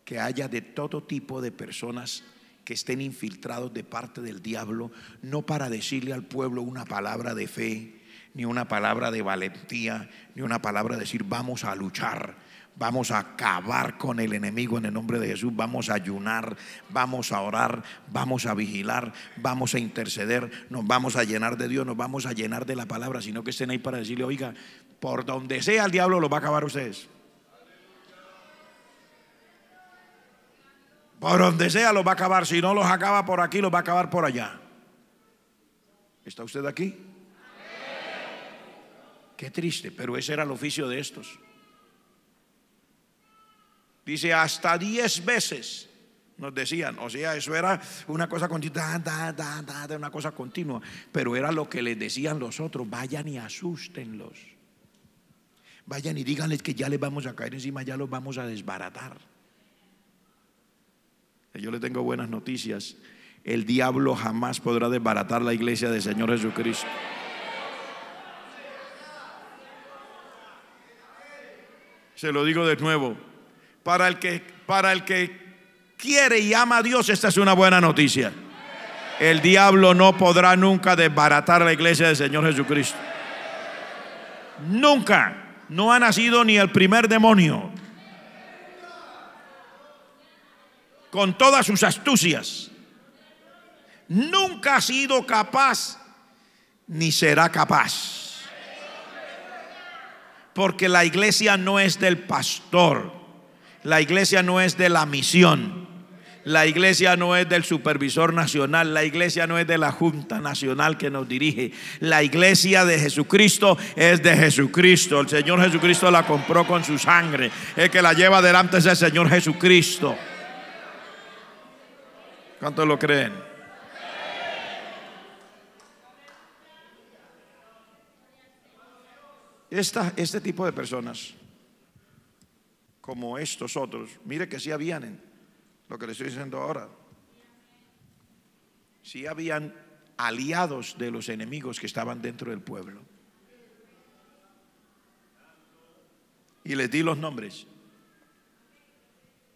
que haya de todo tipo de personas que estén infiltrados de parte del diablo, no para decirle al pueblo una palabra de fe, ni una palabra de valentía, ni una palabra de decir vamos a luchar, vamos a acabar con el enemigo en el nombre de Jesús, vamos a ayunar, vamos a orar, vamos a vigilar, vamos a interceder, nos vamos a llenar de Dios, nos vamos a llenar de la palabra, sino que estén ahí para decirle, oiga, por donde sea el diablo los va a acabar ustedes. Por donde sea los va a acabar. Si no los acaba por aquí, los va a acabar por allá. ¿Está usted aquí? Qué triste, pero ese era el oficio de estos. Dice hasta 10 veces nos decían, o sea, eso era una cosa continua, una cosa continua, pero era lo que les decían los otros: vayan y asústenlos, vayan y díganles que ya les vamos a caer encima, ya los vamos a desbaratar. Yo le tengo buenas noticias: el diablo jamás podrá desbaratar la iglesia del Señor Jesucristo. Se lo digo de nuevo, para el que quiere y ama a Dios, esta es una buena noticia. El diablo no podrá nunca desbaratar la iglesia del Señor Jesucristo. Nunca. No ha nacido ni el primer demonio, con todas sus astucias. Nunca ha sido capaz ni será capaz, porque la iglesia no es del pastor, la iglesia no es de la misión, la iglesia no es del supervisor nacional, la iglesia no es de la junta nacional que nos dirige. La iglesia de Jesucristo es de Jesucristo. El Señor Jesucristo la compró con su sangre. El que la lleva adelante es el Señor Jesucristo. ¿Cuántos lo creen? Este tipo de personas, como estos otros, mire que sí habían, lo que le estoy diciendo ahora, sí habían aliados de los enemigos que estaban dentro del pueblo. Y les di los nombres,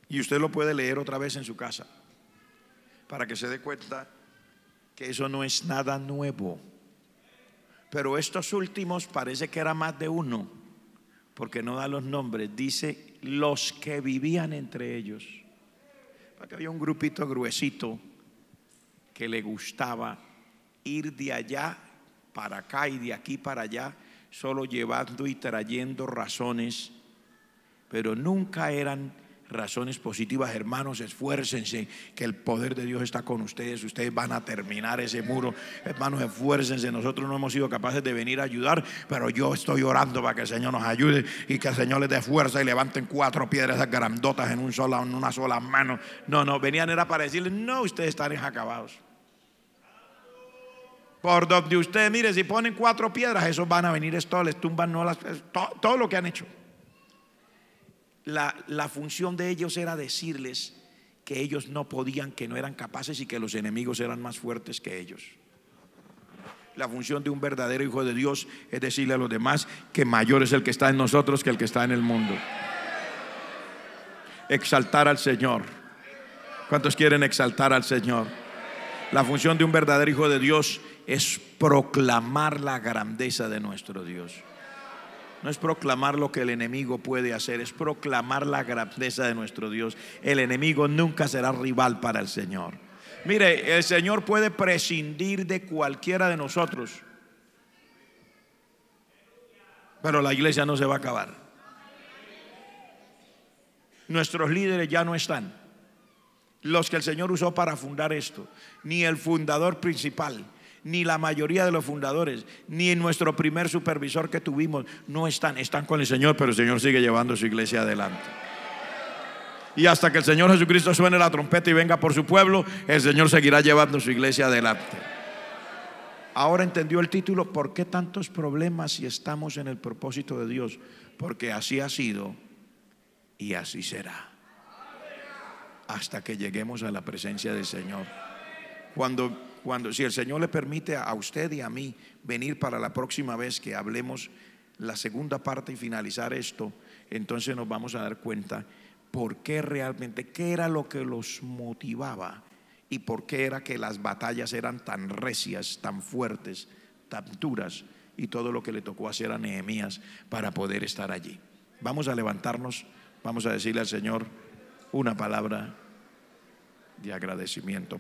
y usted lo puede leer otra vez en su casa, para que se dé cuenta que eso no es nada nuevo. Pero estos últimos parece que era más de uno, porque no da los nombres. Dice los que vivían entre ellos. Porque había un grupito gruesito que le gustaba ir de allá para acá y de aquí para allá, solo llevando y trayendo razones, pero nunca eran razones positivas. Hermanos, esfuércense, que el poder de Dios está con ustedes. Ustedes van a terminar ese muro. Hermanos, esfuércense. Nosotros no hemos sido capaces de venir a ayudar, pero yo estoy orando para que el Señor nos ayude y que el Señor les dé fuerza y levanten 4 piedras grandotas en una sola mano. No, venían era para decirles: no, ustedes están acabados. Por donde ustedes, mire, si ponen 4 piedras, esos van a venir, esto les tumban, todo lo que han hecho. La función de ellos era decirles que ellos no podían, que no eran capaces y que los enemigos eran más fuertes que ellos. La función de un verdadero hijo de Dios es decirle a los demás que mayor es el que está en nosotros que el que está en el mundo. Exaltar al Señor. ¿Cuántos quieren exaltar al Señor? La función de un verdadero hijo de Dios es proclamar la grandeza de nuestro Dios. No es proclamar lo que el enemigo puede hacer, es proclamar la grandeza de nuestro Dios. El enemigo nunca será rival para el Señor. Mire, el Señor puede prescindir de cualquiera de nosotros, pero la iglesia no se va a acabar. Nuestros líderes ya no están, los que el Señor usó para fundar esto. Ni el fundador principal, ni la mayoría de los fundadores, ni nuestro primer supervisor que tuvimos, no están con el Señor, pero el Señor sigue llevando su iglesia adelante. Y hasta que el Señor Jesucristo suene la trompeta y venga por su pueblo, el Señor seguirá llevando su iglesia adelante. Ahora entendió el título: ¿por qué tantos problemas si estamos en el propósito de Dios? Porque así ha sido y así será, hasta que lleguemos a la presencia del Señor. Si el Señor le permite a usted y a mí venir para la próxima vez que hablemos la segunda parte y finalizar esto, entonces nos vamos a dar cuenta por qué realmente, qué era lo que los motivaba y por qué era que las batallas eran tan recias, tan fuertes, tan duras, y todo lo que le tocó hacer a Nehemías para poder estar allí. Vamos a levantarnos, vamos a decirle al Señor una palabra de agradecimiento.